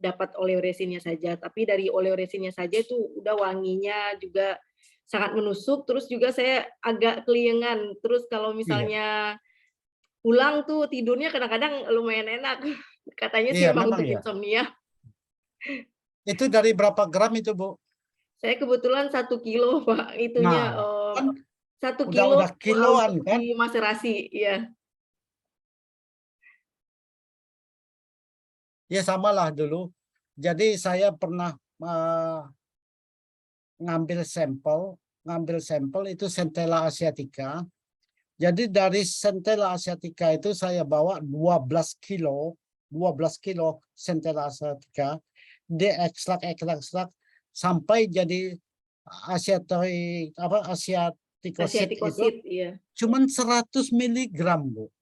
dapat oleoresinnya saja. Tapi dari oleoresinnya saja itu udah wanginya juga sangat menusuk. Terus juga saya agak keliengan. Terus kalau misalnya pulang tuh tidurnya kadang-kadang lumayan enak. Katanya sih Iya, memang memang untuk ya. insomnia. Itu dari berapa gram itu, Bu? Saya kebetulan 1 kilo, Pak. Itunya Nah, kan 1 kilo udah kiloan untuk kan? dimaserasi, ya. Ya samalah dulu. Jadi saya pernah ngambil sampel itu Centella asiatica. Jadi dari Centella asiatica itu saya bawa 12 kilo Centella asiatica, diekstrak sampai jadi asiatikosit itu iya. cuman 100 miligram, Bu.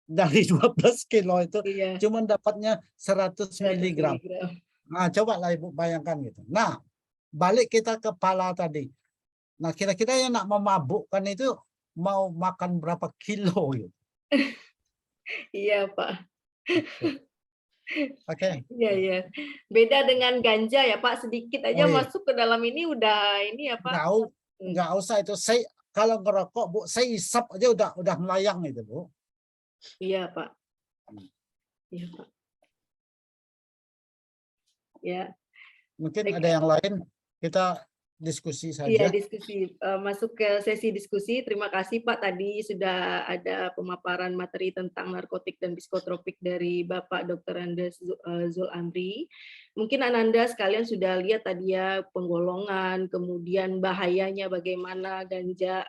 Dari 12 kilo itu Iya. cuman dapatnya 100 miligram. miligram. Nah, coba lah Ibu bayangkan gitu. Nah, balik kita ke pala tadi. Nah, kira-kira yang nak memabukkan itu mau makan berapa kilo gitu. Iya, Pak. Oke. Iya, iya. Beda dengan ganja ya Pak, sedikit aja Oh, iya. masuk ke dalam ini udah ini ya Pak. Nggak usah itu. Saya kalau ngerokok Bu, saya isap aja udah melayang itu Bu. Iya Pak. Iya Pak. Ya. Mungkin Baik. ada yang lain, kita diskusi Iya, saja. diskusi. Masuk ke sesi diskusi. Terima kasih Pak, tadi sudah ada pemaparan materi tentang narkotik dan psikotropik dari Bapak Dr. Andes Zul Amri. Mungkin Ananda sekalian sudah lihat tadi ya penggolongan, kemudian bahayanya bagaimana ganja,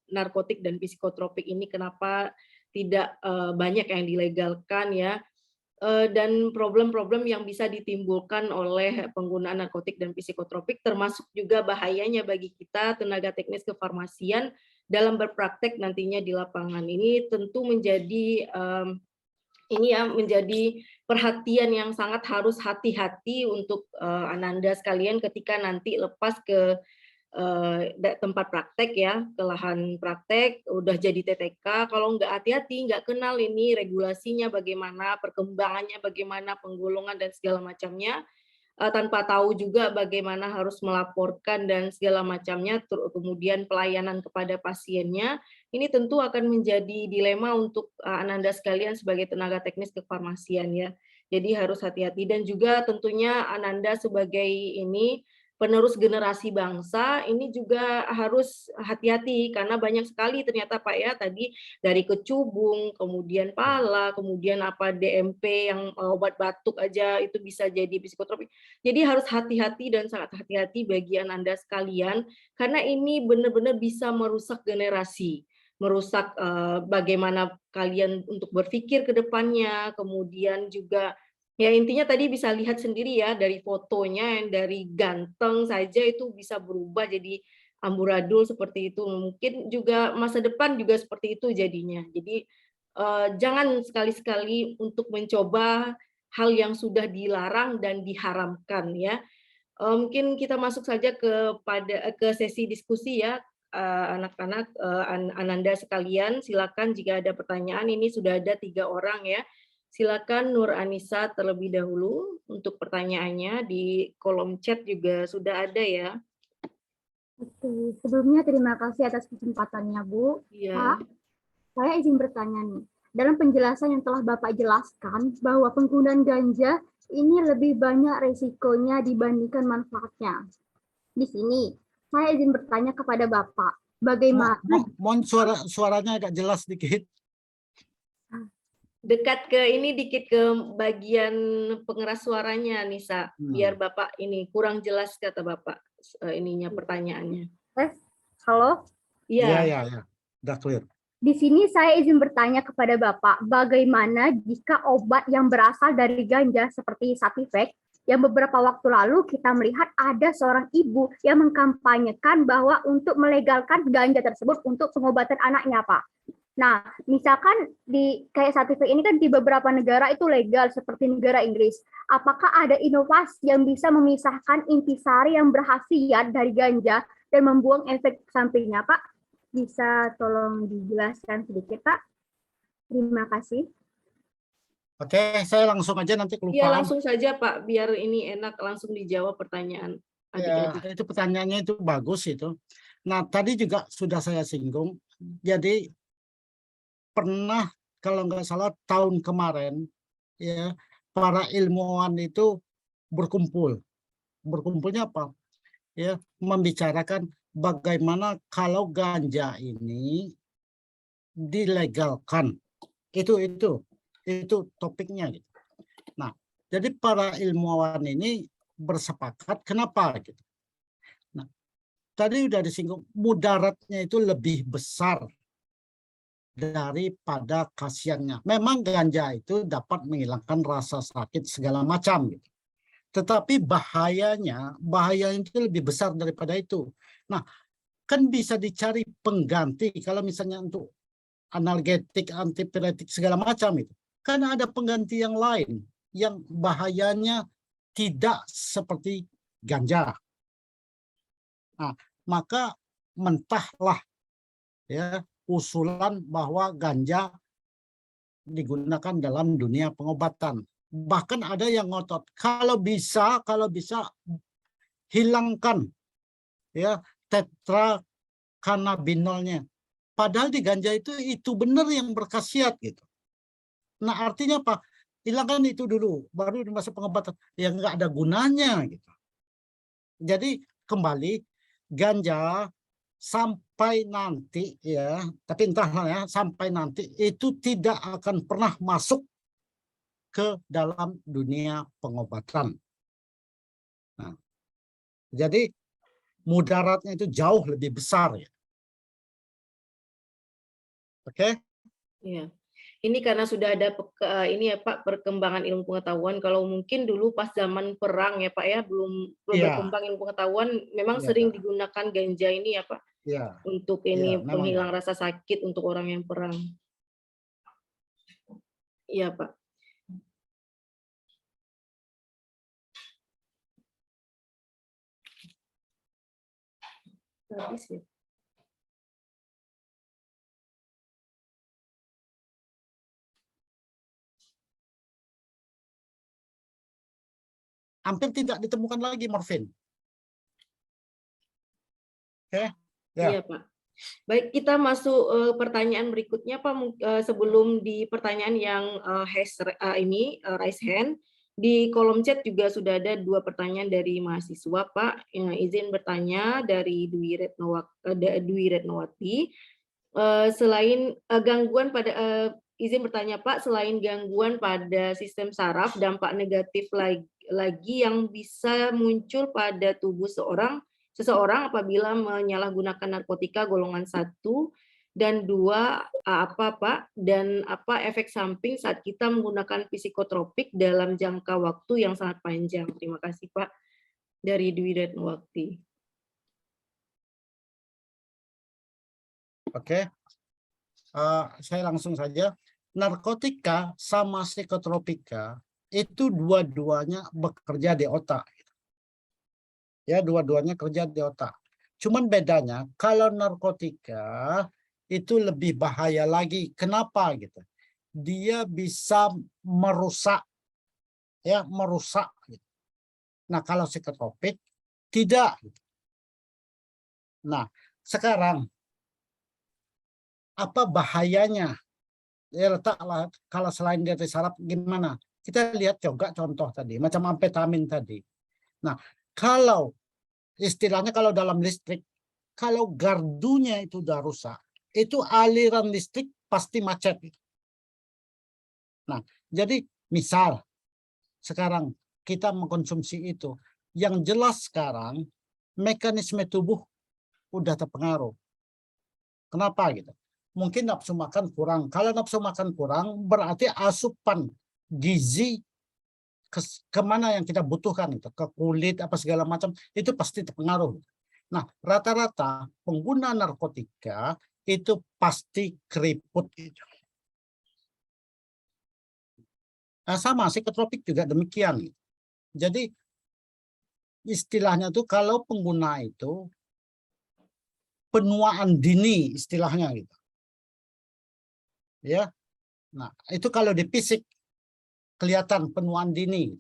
narkotik dan psikotropik ini kenapa tidak banyak yang dilegalkan ya. Dan problem-problem yang bisa ditimbulkan oleh penggunaan narkotik dan psikotropik, termasuk juga bahayanya bagi kita tenaga teknis kefarmasian dalam berpraktek nantinya di lapangan. Ini tentu menjadi menjadi perhatian yang sangat harus hati-hati untuk Ananda sekalian ketika nanti lepas ke tempat praktek ya, ke lahan praktek, udah jadi TTK, kalau nggak hati-hati, nggak kenal ini regulasinya bagaimana, perkembangannya bagaimana, penggolongan dan segala macamnya, tanpa tahu juga bagaimana harus melaporkan dan segala macamnya, kemudian pelayanan kepada pasiennya, ini tentu akan menjadi dilema untuk Ananda sekalian sebagai tenaga teknis kefarmasian ya. Jadi harus hati-hati dan juga tentunya Ananda sebagai ini penerus generasi bangsa ini juga harus hati-hati karena banyak sekali ternyata Pak ya tadi dari kecubung, kemudian pala, kemudian apa DMP yang obat batuk aja itu bisa jadi psikotropik. Jadi harus hati-hati dan sangat hati-hati bagi Anda sekalian karena ini benar-benar bisa merusak generasi, merusak bagaimana kalian untuk berpikir ke depannya, kemudian juga ya intinya tadi bisa lihat sendiri ya dari fotonya yang dari ganteng saja itu bisa berubah jadi amburadul seperti itu. Mungkin juga masa depan juga seperti itu jadinya. Jadi jangan sekali-sekali untuk mencoba hal yang sudah dilarang dan diharamkan ya. Mungkin kita masuk saja ke sesi diskusi ya anak-anak Ananda sekalian. Silakan jika ada pertanyaan, ini sudah ada 3 orang ya. Silakan Nur Anissa terlebih dahulu untuk pertanyaannya di kolom chat juga sudah ada ya. Oke, sebelumnya terima kasih atas kesempatannya Bu. Iya. Pak, saya izin bertanya nih. Dalam penjelasan yang telah Bapak jelaskan bahwa penggunaan ganja ini lebih banyak resikonya dibandingkan manfaatnya. Di sini saya izin bertanya kepada Bapak, bagaimana? Mohon suaranya agak jelas sedikit. Dekat ke ini dikit ke bagian pengeras suaranya Nisa, biar Bapak ini kurang jelas kata Bapak ininya pertanyaannya. Halo? Iya. Udah clear. Di sini saya izin bertanya kepada Bapak, bagaimana jika obat yang berasal dari ganja seperti Sativex yang beberapa waktu lalu kita melihat ada seorang ibu yang mengkampanyekan bahwa untuk melegalkan ganja tersebut untuk pengobatan anaknya, Pak. Nah, misalkan di kayak Sativex ini kan di beberapa negara itu legal seperti negara Inggris. Apakah ada inovasi yang bisa memisahkan intisari yang berkhasiat dari ganja dan membuang efek sampingnya, Pak? Bisa tolong dijelaskan sedikit, Pak? Terima kasih. Oke, saya langsung aja nanti kelupaan. Iya, langsung saja Pak, biar ini enak langsung dijawab pertanyaan adik-adik. Ya, itu pertanyaannya itu bagus itu. Nah, tadi juga sudah saya singgung. Jadi pernah kalau nggak salah tahun kemarin ya para ilmuwan itu berkumpulnya apa ya membicarakan bagaimana kalau ganja ini dilegalkan itu topiknya gitu. Nah jadi para ilmuwan ini bersepakat kenapa gitu. Nah tadi udah disinggung mudaratnya itu lebih besar daripada khasiatnya. Memang ganja itu dapat menghilangkan rasa sakit segala macam gitu. Tetapi bahayanya itu lebih besar daripada itu. Nah, kan bisa dicari pengganti kalau misalnya untuk analgetik, antipiretik segala macam itu. Kan ada pengganti yang lain yang bahayanya tidak seperti ganja. Nah, maka mentahlah ya usulan bahwa ganja digunakan dalam dunia pengobatan. Bahkan ada yang ngotot, kalau bisa hilangkan ya tetracannabinolnya. Padahal di ganja itu benar yang berkhasiat gitu. Nah, artinya apa? Hilangkan itu dulu, baru masuk pengobatan. Yang nggak ada gunanya gitu. Jadi kembali ganja sampai nanti ya, tapi entahlah ya, sampai nanti itu tidak akan pernah masuk ke dalam dunia pengobatan. Nah, jadi mudaratnya itu jauh lebih besar ya. Oke? Iya. Ini karena sudah ada ini ya Pak, perkembangan ilmu pengetahuan. Kalau mungkin dulu pas zaman perang ya Pak ya, belum Iya. berkembang ilmu pengetahuan, memang Iya. sering digunakan ganja ini ya Pak, Ya, untuk iya, ini memang penghilang ya. rasa sakit untuk orang yang perang. Iya Pak. Habis ya. Hampir tidak ditemukan lagi morfin. Oke? Ya. Iya Pak. Baik, kita masuk pertanyaan berikutnya Pak. Sebelum di pertanyaan yang raise hand, di kolom chat juga sudah ada 2 pertanyaan dari mahasiswa Pak. Izin bertanya dari Dwi Retnowati. Selain gangguan pada izin bertanya Pak, selain gangguan pada sistem saraf, dampak negatif lagi yang bisa muncul pada tubuh seseorang apabila menyalahgunakan narkotika golongan 1 dan 2 apa Pak? Dan apa efek samping saat kita menggunakan psikotropik dalam jangka waktu yang sangat panjang? Terima kasih Pak. Dari Dwi Retnowati. Oke. Saya langsung saja. Narkotika sama psikotropika itu dua-duanya bekerja di otak. Ya, dua-duanya kerja di otak. Cuman bedanya kalau narkotika itu lebih bahaya lagi. Kenapa gitu? Dia bisa merusak, ya, merusak. Nah, kalau psikotropik tidak. Nah, sekarang apa bahayanya? Ya, letaklah kalau selain dari saraf gimana? Kita lihat juga contoh tadi, macam amfetamin tadi. Nah, kalau istilahnya kalau dalam listrik, kalau gardunya itu udah rusak, itu aliran listrik pasti macet. Nah, jadi misal sekarang kita mengkonsumsi itu, yang jelas sekarang mekanisme tubuh udah terpengaruh. Kenapa gitu? Mungkin nafsu makan kurang. Kalau nafsu makan kurang, berarti asupan gizi kemana yang kita butuhkan, itu ke kulit apa segala macam, itu pasti terpengaruh. Nah, rata-rata pengguna narkotika itu pasti keriput. Nah, sama psikotropik juga demikian. Jadi istilahnya tuh kalau pengguna itu penuaan dini istilahnya gitu. Ya. Nah, itu kalau di fisik kelihatan penuaan dini.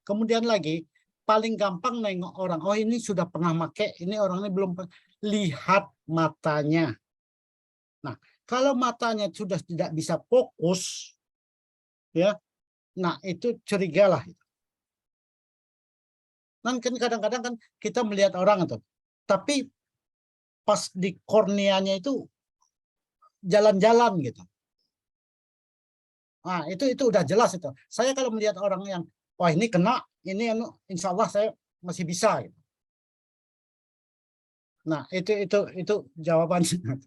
Kemudian lagi paling gampang nengok orang, oh ini sudah pernah pakai, ini orangnya belum lihat matanya. Nah, kalau matanya sudah tidak bisa fokus, ya, nah itu curigalah. Kan kadang-kadang kan kita melihat orang itu, tapi pas di korneanya itu jalan-jalan gitu. Nah, itu udah jelas itu. Saya kalau melihat orang yang wah ini kena, ini insya Allah saya masih bisa. Gitu. Nah, itu jawabannya.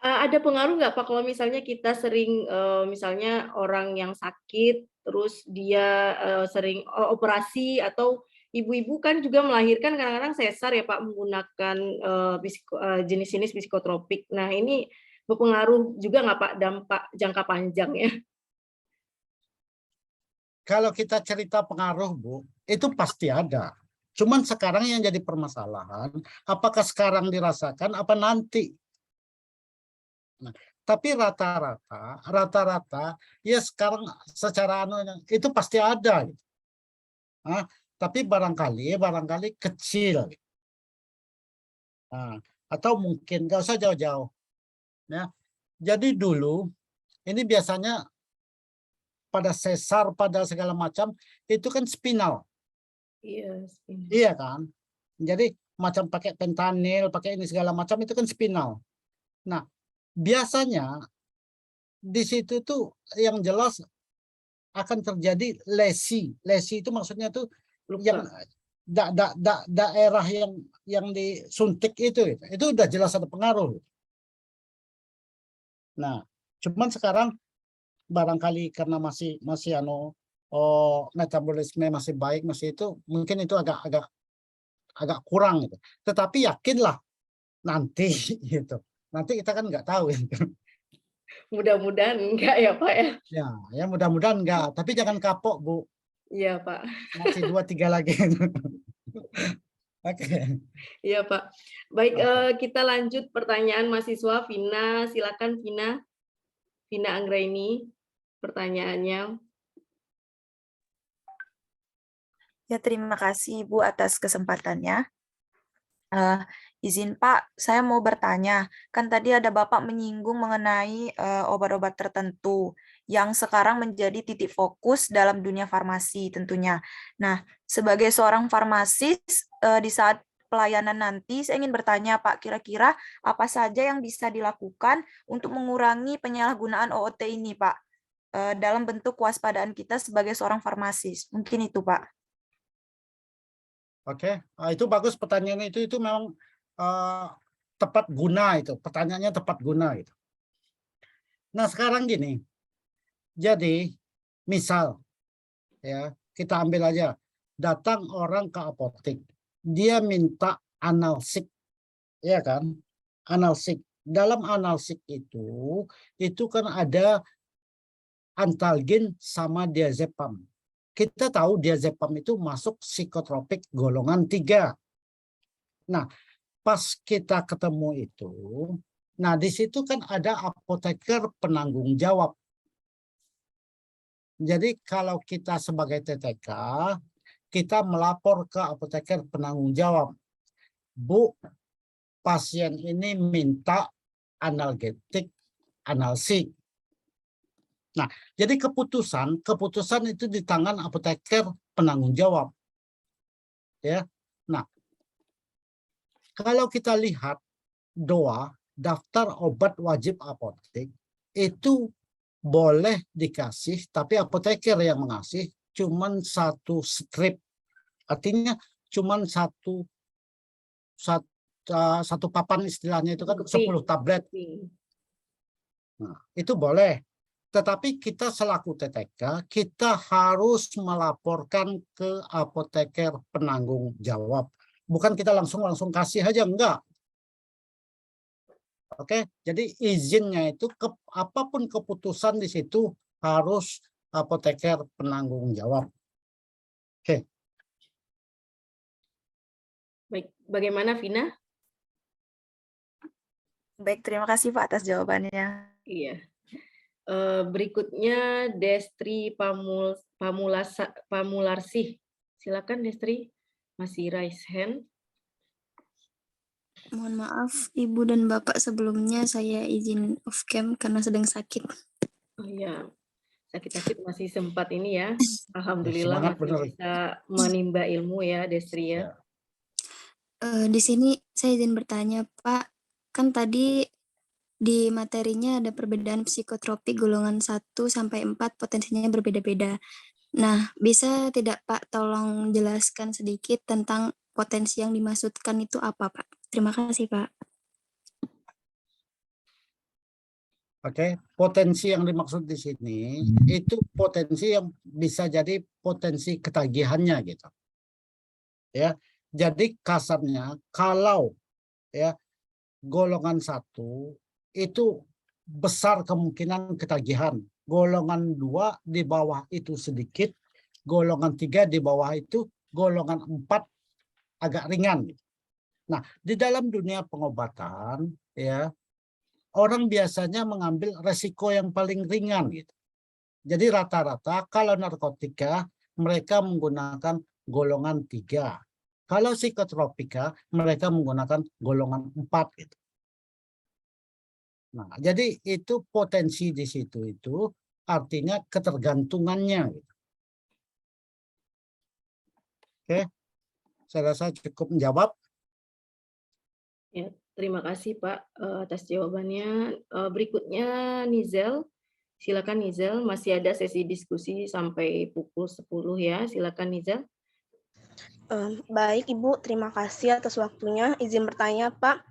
Ada pengaruh nggak Pak kalau misalnya kita sering misalnya orang yang sakit terus dia sering operasi, atau ibu-ibu kan juga melahirkan kadang-kadang sesar ya Pak menggunakan jenis-jenis psikotropik. Nah, ini berpengaruh juga nggak Pak dampak jangka panjang ya? Kalau kita cerita pengaruh, Bu, itu pasti ada. Cuman sekarang yang jadi permasalahan, apakah sekarang dirasakan apa nanti? Nah, Tapi rata-rata ya sekarang secara itu pasti ada. Gitu. Tapi barangkali kecil. Nah, atau mungkin nggak usah jauh-jauh. Ya. Jadi dulu ini biasanya pada sesar, pada segala macam itu kan spinal. Iya, Iya kan? Jadi macam pakai fentanyl, pakai ini segala macam itu kan spinal. Nah, biasanya di situ tuh yang jelas akan terjadi lesi. Lesi itu maksudnya tuh yang daerah yang disuntik itu udah jelas ada pengaruh. Nah, cuman sekarang barangkali karena masih metabolisme masih baik, masih itu mungkin itu agak kurang gitu. Tetapi yakinlah nanti gitu. Nanti kita kan nggak tahu gitu. Mudah-mudahan enggak ya Pak ya. Ya mudah-mudahan enggak, tapi jangan kapok, Bu. Iya Pak. Masih 2-3 lagi. Oke. Iya Pak. Baik, kita lanjut pertanyaan mahasiswa Vina. Silakan Vina. Vina Anggraini, pertanyaannya. Ya, terima kasih Ibu atas kesempatannya. Izin Pak, saya mau bertanya, kan tadi ada Bapak menyinggung mengenai obat-obat tertentu yang sekarang menjadi titik fokus dalam dunia farmasi tentunya. Nah, sebagai seorang farmasis di saat pelayanan nanti, saya ingin bertanya Pak, kira-kira apa saja yang bisa dilakukan untuk mengurangi penyalahgunaan OOT ini Pak, dalam bentuk kewaspadaan kita sebagai seorang farmasis. Mungkin itu Pak. Oke, itu bagus pertanyaannya itu memang tepat guna itu. Pertanyaannya tepat guna itu. Nah, sekarang gini. Jadi, misal ya, kita ambil aja datang orang ke apotek. Dia minta analsik. Ya kan? Analsik. Dalam analsik itu kan ada antalgin sama diazepam. Kita tahu diazepam itu masuk psikotropik golongan 3. Nah, pas kita ketemu itu, nah di situ kan ada apoteker penanggung jawab. Jadi kalau kita sebagai TTK, kita melapor ke apoteker penanggung jawab. Bu, pasien ini minta analgetik, analsik. Nah, jadi keputusan itu di tangan apoteker penanggung jawab. Ya. Nah, kalau kita lihat DOA, daftar obat wajib apotek, itu boleh dikasih, tapi apoteker yang mengasih cuman 1 strip. Artinya cuman satu papan, istilahnya itu kan 10 tablet. Nah, itu boleh. Tetapi kita selaku TTK, kita harus melaporkan ke apoteker penanggung jawab. Bukan kita langsung kasih aja, enggak. Oke, jadi izinnya itu apapun keputusan di situ harus apoteker penanggung jawab. Oke. Baik, bagaimana Vina? Baik, terima kasih Pak atas jawabannya. Iya. Berikutnya Destri Pamularsih. Silakan Destri, masih raise hand. Mohon maaf Ibu dan Bapak, sebelumnya saya izin off cam karena sedang sakit. Oh iya, sakit-sakit masih sempat ini ya. Alhamdulillah Semangat, masih benar. bisa menimba ilmu ya Destri ya. Di sini saya izin bertanya Pak, kan tadi di materinya ada perbedaan psikotropik golongan 1 sampai 4 potensinya berbeda-beda. Nah, bisa tidak Pak tolong jelaskan sedikit tentang potensi yang dimaksudkan itu apa Pak? Terima kasih Pak. Oke, potensi yang dimaksud di sini itu potensi yang bisa jadi potensi ketagihannya gitu. Ya, jadi kasarnya kalau ya golongan 1 itu besar kemungkinan ketagihan. Golongan 2 di bawah itu sedikit, golongan 3 di bawah itu, golongan 4 agak ringan. Nah, di dalam dunia pengobatan ya orang biasanya mengambil resiko yang paling ringan gitu. Jadi rata-rata kalau narkotika mereka menggunakan golongan 3. Kalau psikotropika mereka menggunakan golongan 4 gitu. Nah, jadi itu potensi di situ itu artinya ketergantungannya gitu. Oke. Saya rasa cukup menjawab. Ya, terima kasih Pak atas jawabannya. Berikutnya Nizel. Silakan Nizel, masih ada sesi diskusi sampai pukul 10 ya. Silakan Nizel. Baik Ibu, terima kasih atas waktunya. Izin bertanya Pak,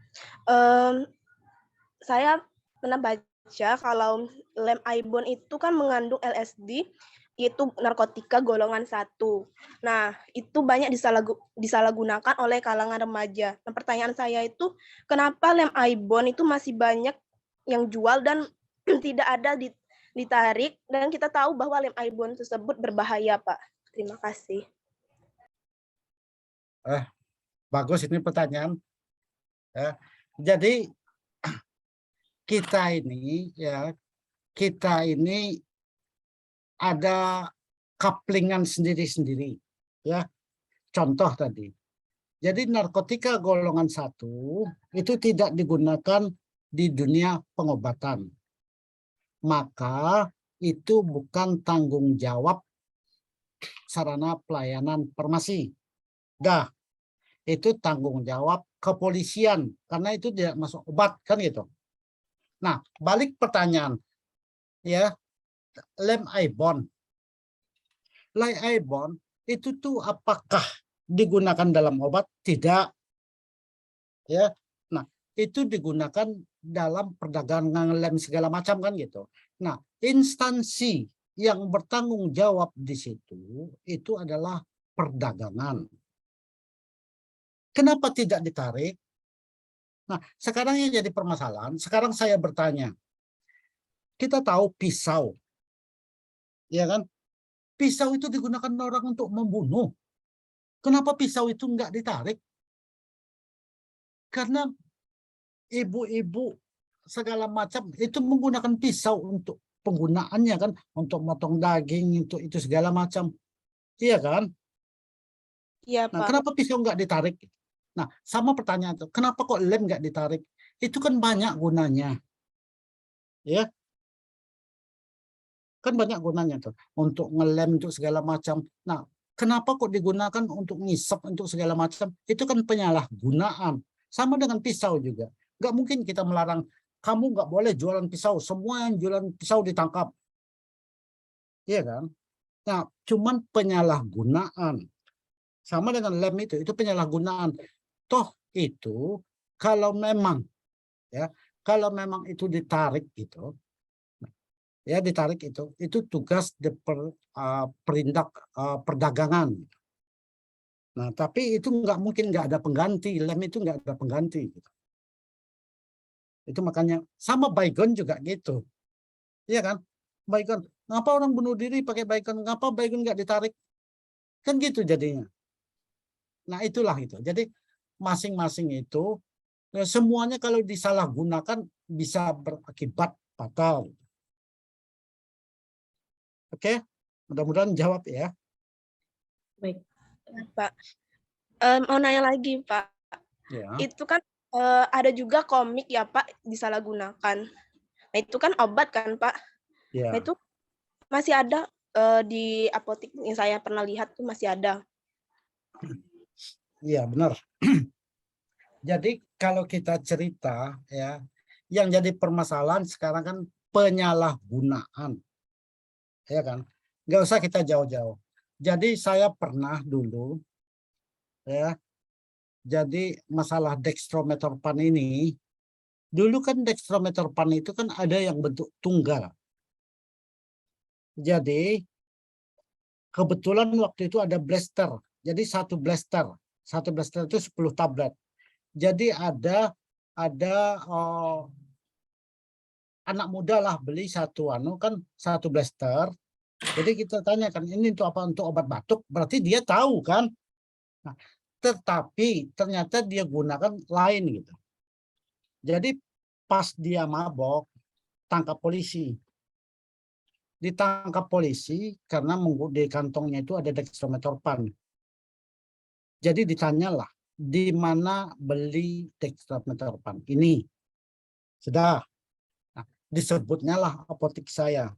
saya pernah baca kalau lem Ibon itu kan mengandung LSD, yaitu narkotika golongan 1. Nah, itu banyak disalahgunakan oleh kalangan remaja. Nah, pertanyaan saya itu, kenapa lem Ibon itu masih banyak yang jual dan tidak ada ditarik, dan kita tahu bahwa lem Ibon tersebut berbahaya, Pak. Terima kasih. Bagus ini pertanyaan. Ya. Jadi kita ini ada couplingan sendiri-sendiri. Ya, contoh tadi. Jadi narkotika golongan 1 itu tidak digunakan di dunia pengobatan. Maka itu bukan tanggung jawab sarana pelayanan farmasi. Itu tanggung jawab kepolisian karena itu tidak masuk obat kan gitu. Nah, balik pertanyaan ya, lem Ibon. Lem Ibon itu tuh apakah digunakan dalam obat? Tidak. Ya. Nah, itu digunakan dalam perdagangan lem segala macam kan gitu. Nah, instansi yang bertanggung jawab di situ itu adalah perdagangan. Kenapa tidak ditarik? Nah, sekarang yang jadi permasalahan, sekarang saya bertanya. Kita tahu pisau. Ya kan? Pisau itu digunakan orang untuk membunuh. Kenapa pisau itu enggak ditarik? Karena ibu-ibu segala macam itu menggunakan pisau untuk penggunaannya kan, untuk motong daging, itu segala macam. Iya kan? Iya, Nah, Pak. kenapa pisau enggak ditarik? Nah, sama pertanyaan itu, kenapa kok lem nggak ditarik? Itu kan banyak gunanya. Ya. Kan banyak gunanya tuh. Untuk ngelem, untuk segala macam. Nah, kenapa kok digunakan untuk ngisep, untuk segala macam? Itu kan penyalahgunaan. Sama dengan pisau juga. Nggak mungkin kita melarang, kamu nggak boleh jualan pisau. Semua yang jualan pisau ditangkap. Iya kan? Nah, cuman penyalahgunaan. Sama dengan lem itu penyalahgunaan. Toh itu kalau memang itu ditarik gitu, ya ditarik itu tugas perindak perdagangan. Nah, tapi itu nggak mungkin nggak ada pengganti, lem itu nggak ada pengganti. Gitu. Itu makanya sama baygon juga gitu, iya kan? Baygon, ngapa orang bunuh diri pakai baygon? Ngapa baygon nggak ditarik? Kan gitu jadinya. Nah, itulah itu. Jadi masing-masing itu semuanya kalau disalahgunakan bisa berakibat fatal. Oke, mudah-mudahan jawab ya. Baik. Pak, mau nanya lagi Pak. Ya. Itu kan ada juga komik ya Pak disalahgunakan. Nah itu kan obat kan Pak. Ya. Nah itu masih ada di apotek yang saya pernah lihat tuh masih ada. Iya benar. Jadi kalau kita cerita ya, yang jadi permasalahan sekarang kan penyalahgunaan, ya kan? Nggak usah kita jauh-jauh. Jadi saya pernah dulu, ya. Jadi masalah dextromethorphan ini, dulu kan dextromethorphan itu kan ada yang bentuk tunggal. Jadi kebetulan waktu itu ada blaster. Jadi satu blaster itu 10 tablet. Jadi ada anak muda lah beli satu satu blaster. Jadi kita tanyakan ini untuk apa? Untuk obat batuk. Berarti dia tahu kan? Nah, tetapi ternyata dia gunakan lain gitu. Jadi pas dia mabok, tangkap polisi. Ditangkap polisi karena di kantongnya itu ada dextrometorphan. Jadi ditanyalah, di mana beli dextrometorphan ini? Sudah. Nah, disebutnya lah apotek saya.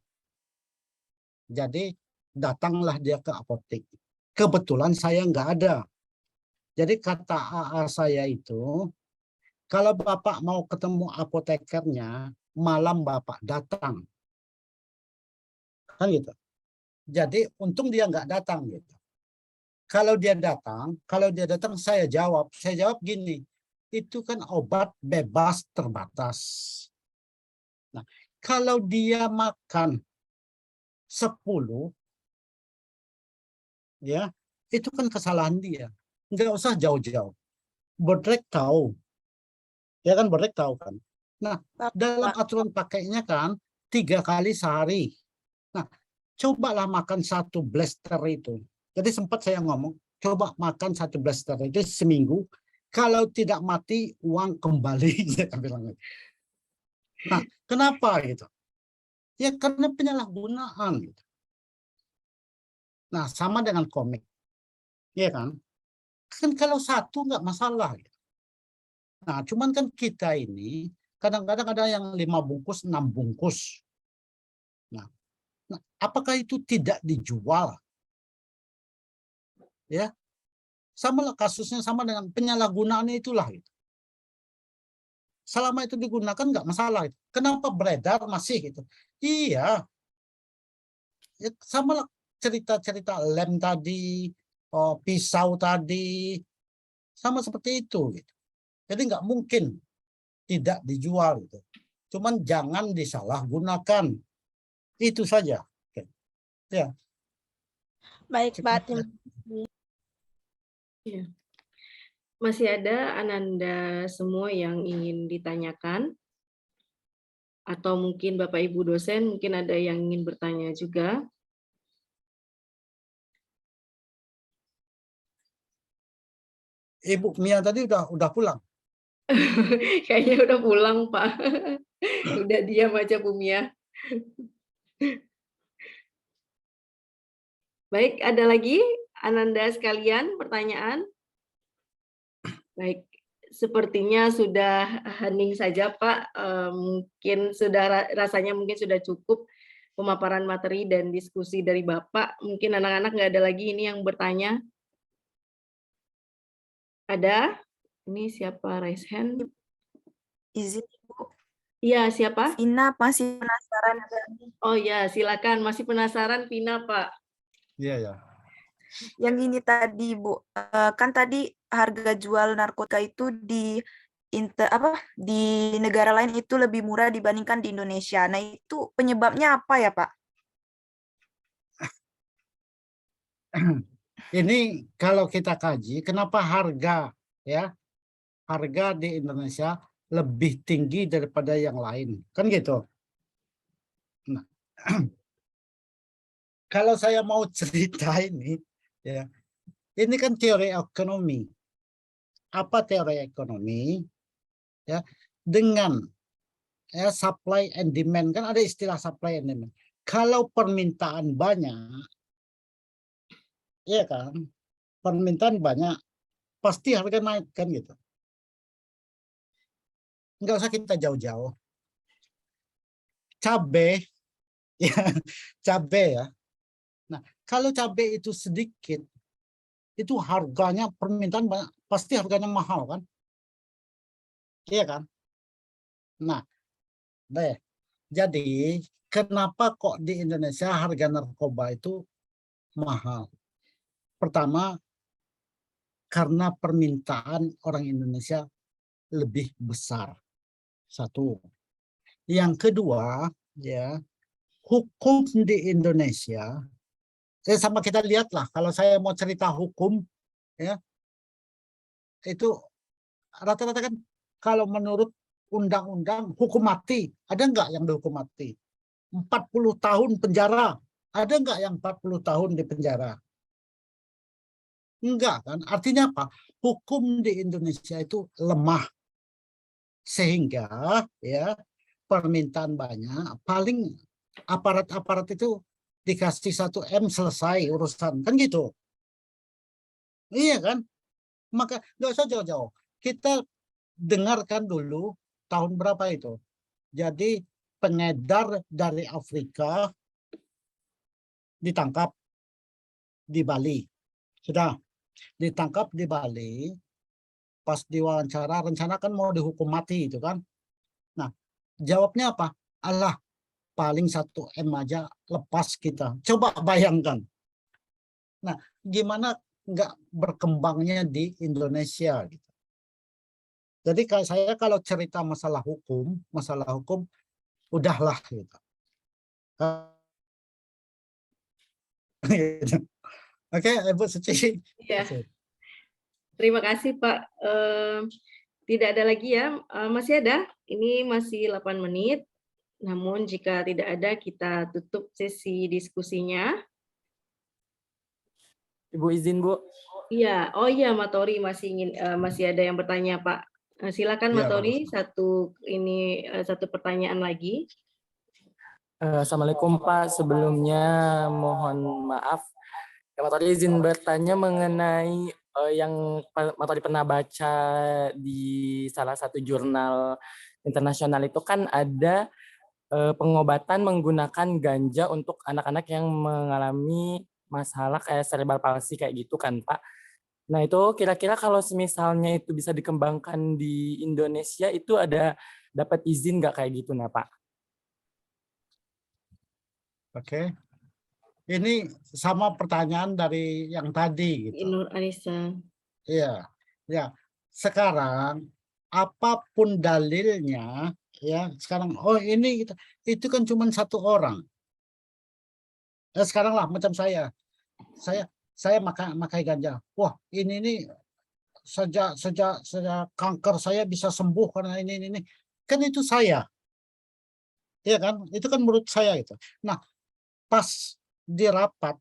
Jadi datanglah dia ke apotek. Kebetulan saya nggak ada. Jadi kata AA saya itu, kalau Bapak mau ketemu apotekernya, malam Bapak datang. Kan gitu. Jadi untung dia nggak datang gitu. Kalau dia datang saya jawab gini, itu kan obat bebas terbatas. Nah, kalau dia makan 10, ya itu kan kesalahan dia. Nggak usah jauh-jauh. Bodrek tahu, ya kan, Bodrek tahu kan. Nah, dalam aturan pakainya kan 3 kali sehari. Nah, cobalah makan 1 blaster itu. Jadi sempat saya ngomong, coba makan 1 blaster itu seminggu. Kalau tidak mati, uang kembali. Nah, kenapa gitu? Ya karena penyalahgunaan. Gitu. Nah, sama dengan komik. Ya kan? Kan kalau 1 nggak masalah. Gitu. Nah, cuman kan kita ini, kadang-kadang ada yang 5 bungkus, 6 bungkus. Nah, apakah itu tidak dijual? Ya, sama lah kasusnya, sama dengan penyalahgunaan itulah itu. Selama itu digunakan nggak masalah. Kenapa beredar masih gitu? Iya, ya, sama lah cerita-cerita lem tadi, pisau tadi, sama seperti itu. Gitu. Jadi nggak mungkin tidak dijual. Gitu. Cuman jangan disalahgunakan. Itu saja. Oke. Ya. Baik, Pak. Ya. Masih ada Ananda semua yang ingin ditanyakan? Atau mungkin Bapak Ibu dosen mungkin ada yang ingin bertanya juga? Ibu Mia tadi udah pulang. Kayaknya udah pulang, Pak. Udah diam aja Bu Mia. Baik, ada lagi Ananda sekalian pertanyaan? Baik, sepertinya sudah hening saja Pak. Mungkin sudah rasanya mungkin sudah cukup pemaparan materi dan diskusi dari Bapak. Mungkin anak-anak nggak ada lagi ini yang bertanya. Ada? Ini siapa raise hand? Izin, Bu. Iya, siapa? Vina masih penasaran. Oh ya, silakan. Masih penasaran Vina, Pak? Iya, ya. Yang ini tadi, Bu, kan tadi harga jual narkotika itu di negara lain itu lebih murah dibandingkan di Indonesia. Nah, itu penyebabnya apa ya, Pak? Ini kalau kita kaji, kenapa harga di Indonesia lebih tinggi daripada yang lain, kan gitu. Nah, kalau saya mau cerita ini, ya, ini kan teori ekonomi. Apa teori ekonomi? Ya, dengan supply and demand, kan ada istilah supply and demand. Kalau permintaan banyak, ya kan, permintaan banyak, pasti harga naik kan gitu. Nggak usah kita jauh-jauh. Cabai, ya, cabai ya. Nah, kalau cabai itu sedikit, itu harganya permintaan banyak, pasti harganya mahal kan? Iya kan? Nah, jadi kenapa kok di Indonesia harga narkoba itu mahal? Pertama, karena permintaan orang Indonesia lebih besar. 1. Yang kedua, ya, hukum di Indonesia, sama kita lihatlah, kalau saya mau cerita hukum, ya, itu rata-rata kan kalau menurut undang-undang hukum mati, ada nggak yang dihukum mati? 40 tahun penjara, ada nggak yang 40 tahun di penjara? Enggak kan? Artinya apa? Hukum di Indonesia itu lemah. sehingga ya permintaan banyak, paling aparat-aparat itu dikasih 1 M selesai urusan, kan gitu. Iya kan? Maka nggak usah jauh-jauh. Kita dengarkan dulu tahun berapa itu. Jadi pengedar dari Afrika ditangkap di Bali. Sudah ditangkap di Bali, pas diwawancara rencana kan mau dihukum mati itu kan. Nah, jawabnya apa? Allah, paling 1 M aja lepas kita. Coba bayangkan. Nah, gimana nggak berkembangnya di Indonesia gitu. Jadi saya kalau cerita masalah hukum udahlah gitu. Oke, Ibu Suci. Ya. Terima kasih Pak. Tidak ada lagi ya? Masih ada? Ini masih 8 menit. Namun jika tidak ada, kita tutup sesi diskusinya. Ibu izin, Bu. Iya, oh iya, Matori masih ada yang bertanya, Pak. Silakan Iya, Matori, satu pertanyaan lagi. Assalamualaikum Pak. Sebelumnya mohon maaf. Matori izin bertanya mengenai yang Matori pernah baca di salah satu jurnal internasional itu kan ada pengobatan menggunakan ganja untuk anak-anak yang mengalami masalah kayak cerebral palsy kayak gitu kan Pak. Nah itu kira-kira kalau misalnya itu bisa dikembangkan di Indonesia itu ada dapat izin nggak kayak gitu nah Pak? Oke. Ini sama pertanyaan dari yang tadi gitu. Nur Anissa. Iya. Ya. Sekarang apapun dalilnya ya, sekarang ini gitu. Itu kan cuma 1 orang. Sekarang lah macam saya makai ganja. Wah, ini sejak kanker saya bisa sembuh karena ini. Kan itu saya. Iya kan? Itu kan menurut saya itu. Nah, pas di rapat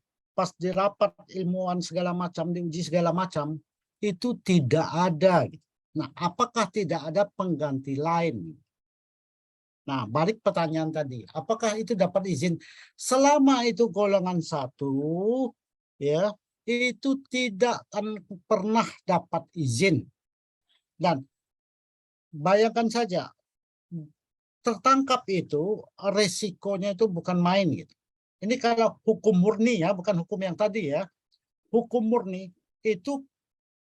ilmuwan segala macam, diuji segala macam, itu tidak ada. Nah, apakah tidak ada pengganti lain? Nah, balik pertanyaan tadi, apakah itu dapat izin? Selama itu golongan 1, ya, itu tidak akan pernah dapat izin. Dan bayangkan saja, tertangkap itu resikonya itu bukan main gitu. Ini kalau hukum murni ya, bukan hukum yang tadi ya. Hukum murni itu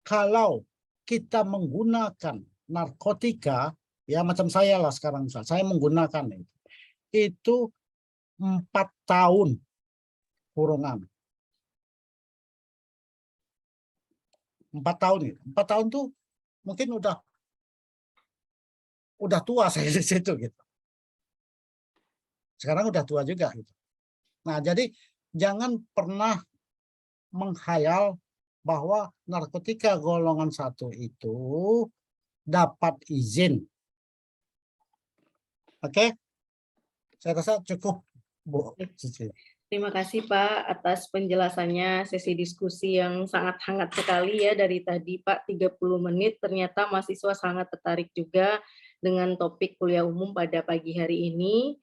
kalau kita menggunakan narkotika, ya macam saya lah sekarang, saya menggunakan itu 4 tahun kurungan. 4 tahun itu. 4 tahun tuh mungkin udah tua saya di situ gitu. Sekarang udah tua juga gitu. Nah, jadi jangan pernah menghayal bahwa narkotika golongan 1 itu dapat izin. Oke? Saya rasa cukup, Bu Cici. Terima kasih Pak atas penjelasannya, sesi diskusi yang sangat hangat sekali ya dari tadi Pak, 30 menit. Ternyata mahasiswa sangat tertarik juga dengan topik kuliah umum pada pagi hari ini.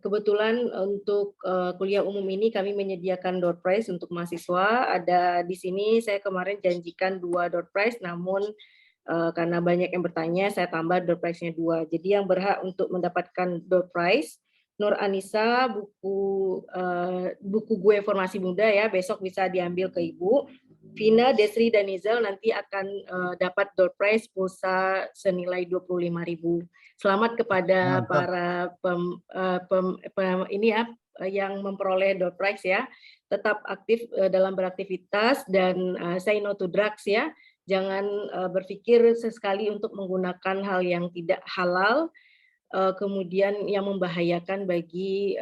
Kebetulan untuk kuliah umum ini kami menyediakan door prize untuk mahasiswa. Ada di sini saya kemarin janjikan 2 door prize, namun karena banyak yang bertanya saya tambah door prize-nya 2. Jadi yang berhak untuk mendapatkan door prize Nur Anissa, buku gue Formasi Muda ya, besok bisa diambil ke Ibu. Vina, Desri, dan Nizal nanti akan dapat door prize pulsa senilai 25.000. Selamat kepada para yang memperoleh door prize ya. Tetap aktif dalam beraktivitas dan say no to drugs ya. Jangan berpikir sesekali untuk menggunakan hal yang tidak halal, kemudian yang membahayakan bagi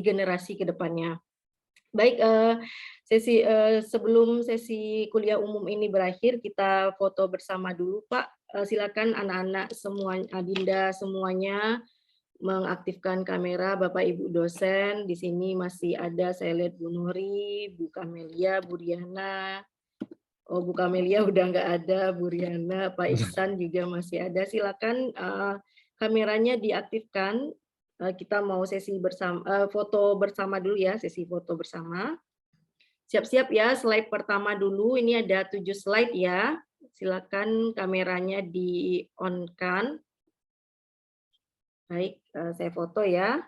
generasi ke depannya. Baik, sebelum sesi kuliah umum ini berakhir, kita foto bersama dulu, Pak. Silakan anak-anak semua, Adinda semuanya mengaktifkan kamera, Bapak Ibu dosen. Di sini masih ada, saya lihat Bu Nuri, Bu Kamelia, Bu Diana. Oh, Bu Kamelia udah nggak ada, Bu Riana, Pak Ihsan juga masih ada. Silakan kameranya diaktifkan. Kita mau sesi bersama, foto bersama dulu ya, sesi foto bersama. Siap-siap ya, slide pertama dulu. Ini ada 7 slide ya. Silakan kameranya di-on-kan. Baik, saya foto ya.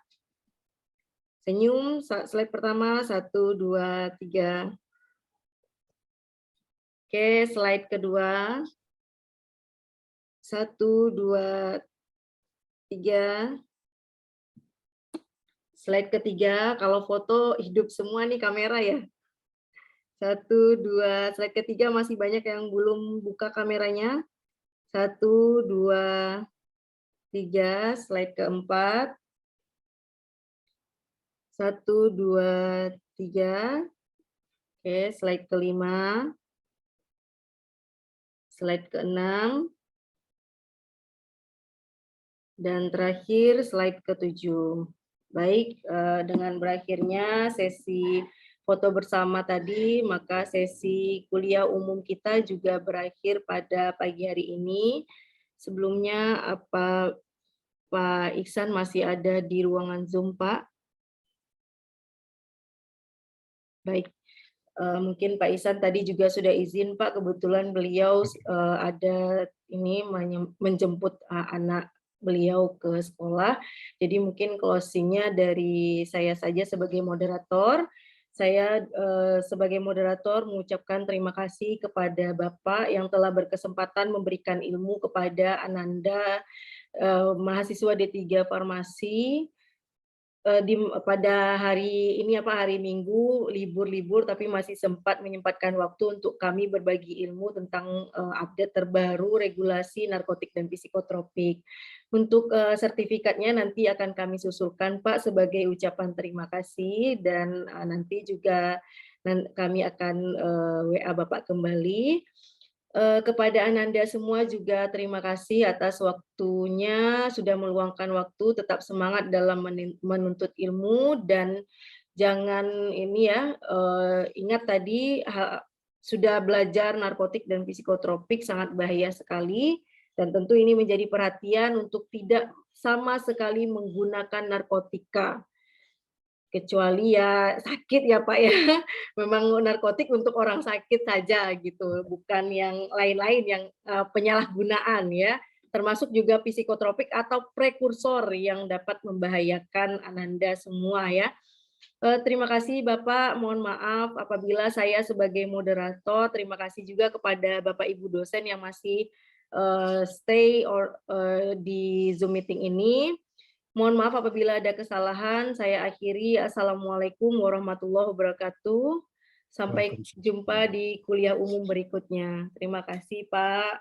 Senyum, slide pertama, 1, 2, 3. Oke, slide kedua. 1, 2, 3. Slide ketiga, kalau foto hidup semua nih kamera ya. 1, 2, slide ketiga masih banyak yang belum buka kameranya. 1, 2, 3, slide keempat. 1, 2, 3. Oke, slide kelima. Slide ke-6. Dan terakhir slide ke-7. Baik, dengan berakhirnya sesi foto bersama tadi, maka sesi kuliah umum kita juga berakhir pada pagi hari ini. Sebelumnya, apa Pak Ihsan masih ada di ruangan Zoom, Pak? Baik, mungkin Pak Ihsan tadi juga sudah izin, Pak. Kebetulan beliau ada ini menjemput anak beliau ke sekolah. Jadi mungkin closing-nya dari saya saja sebagai moderator. Saya sebagai moderator mengucapkan terima kasih kepada Bapak yang telah berkesempatan memberikan ilmu kepada Ananda, mahasiswa D3 Farmasi. Pada hari ini hari Minggu libur tapi masih sempat menyempatkan waktu untuk kami berbagi ilmu tentang update terbaru regulasi narkotik dan psikotropik. Untuk sertifikatnya nanti akan kami susulkan Pak sebagai ucapan terima kasih, dan nanti juga kami akan WA Bapak kembali. Kepada Ananda semua juga terima kasih atas waktunya, sudah meluangkan waktu, tetap semangat dalam menuntut ilmu, dan jangan ini ya, ingat tadi sudah belajar narkotik dan psikotropik sangat bahaya sekali, dan tentu ini menjadi perhatian untuk tidak sama sekali menggunakan narkotika. Kecuali ya sakit ya Pak ya, memang narkotik untuk orang sakit saja gitu, bukan yang lain-lain yang penyalahgunaan ya, termasuk juga psikotropik atau prekursor yang dapat membahayakan Ananda semua ya. Terima kasih Bapak, mohon maaf apabila saya sebagai moderator, terima kasih juga kepada Bapak Ibu dosen yang masih stay di Zoom meeting ini. Mohon maaf apabila ada kesalahan, saya akhiri. Assalamualaikum warahmatullahi wabarakatuh. Sampai jumpa di kuliah umum berikutnya. Terima kasih, Pak.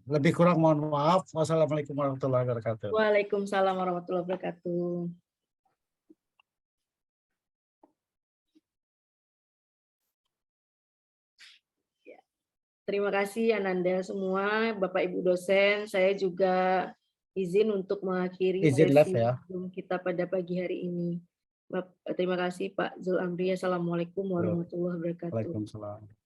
Lebih kurang mohon maaf. Wassalamualaikum warahmatullahi wabarakatuh. Waalaikumsalam warahmatullahi wabarakatuh. Terima kasih Ananda semua, Bapak Ibu dosen. Saya juga izin untuk mengakhiri sesi Zoom kita pada pagi hari ini. Terima kasih Pak Zul Amri. Assalamualaikum warahmatullahi wabarakatuh. Waalaikumsalam.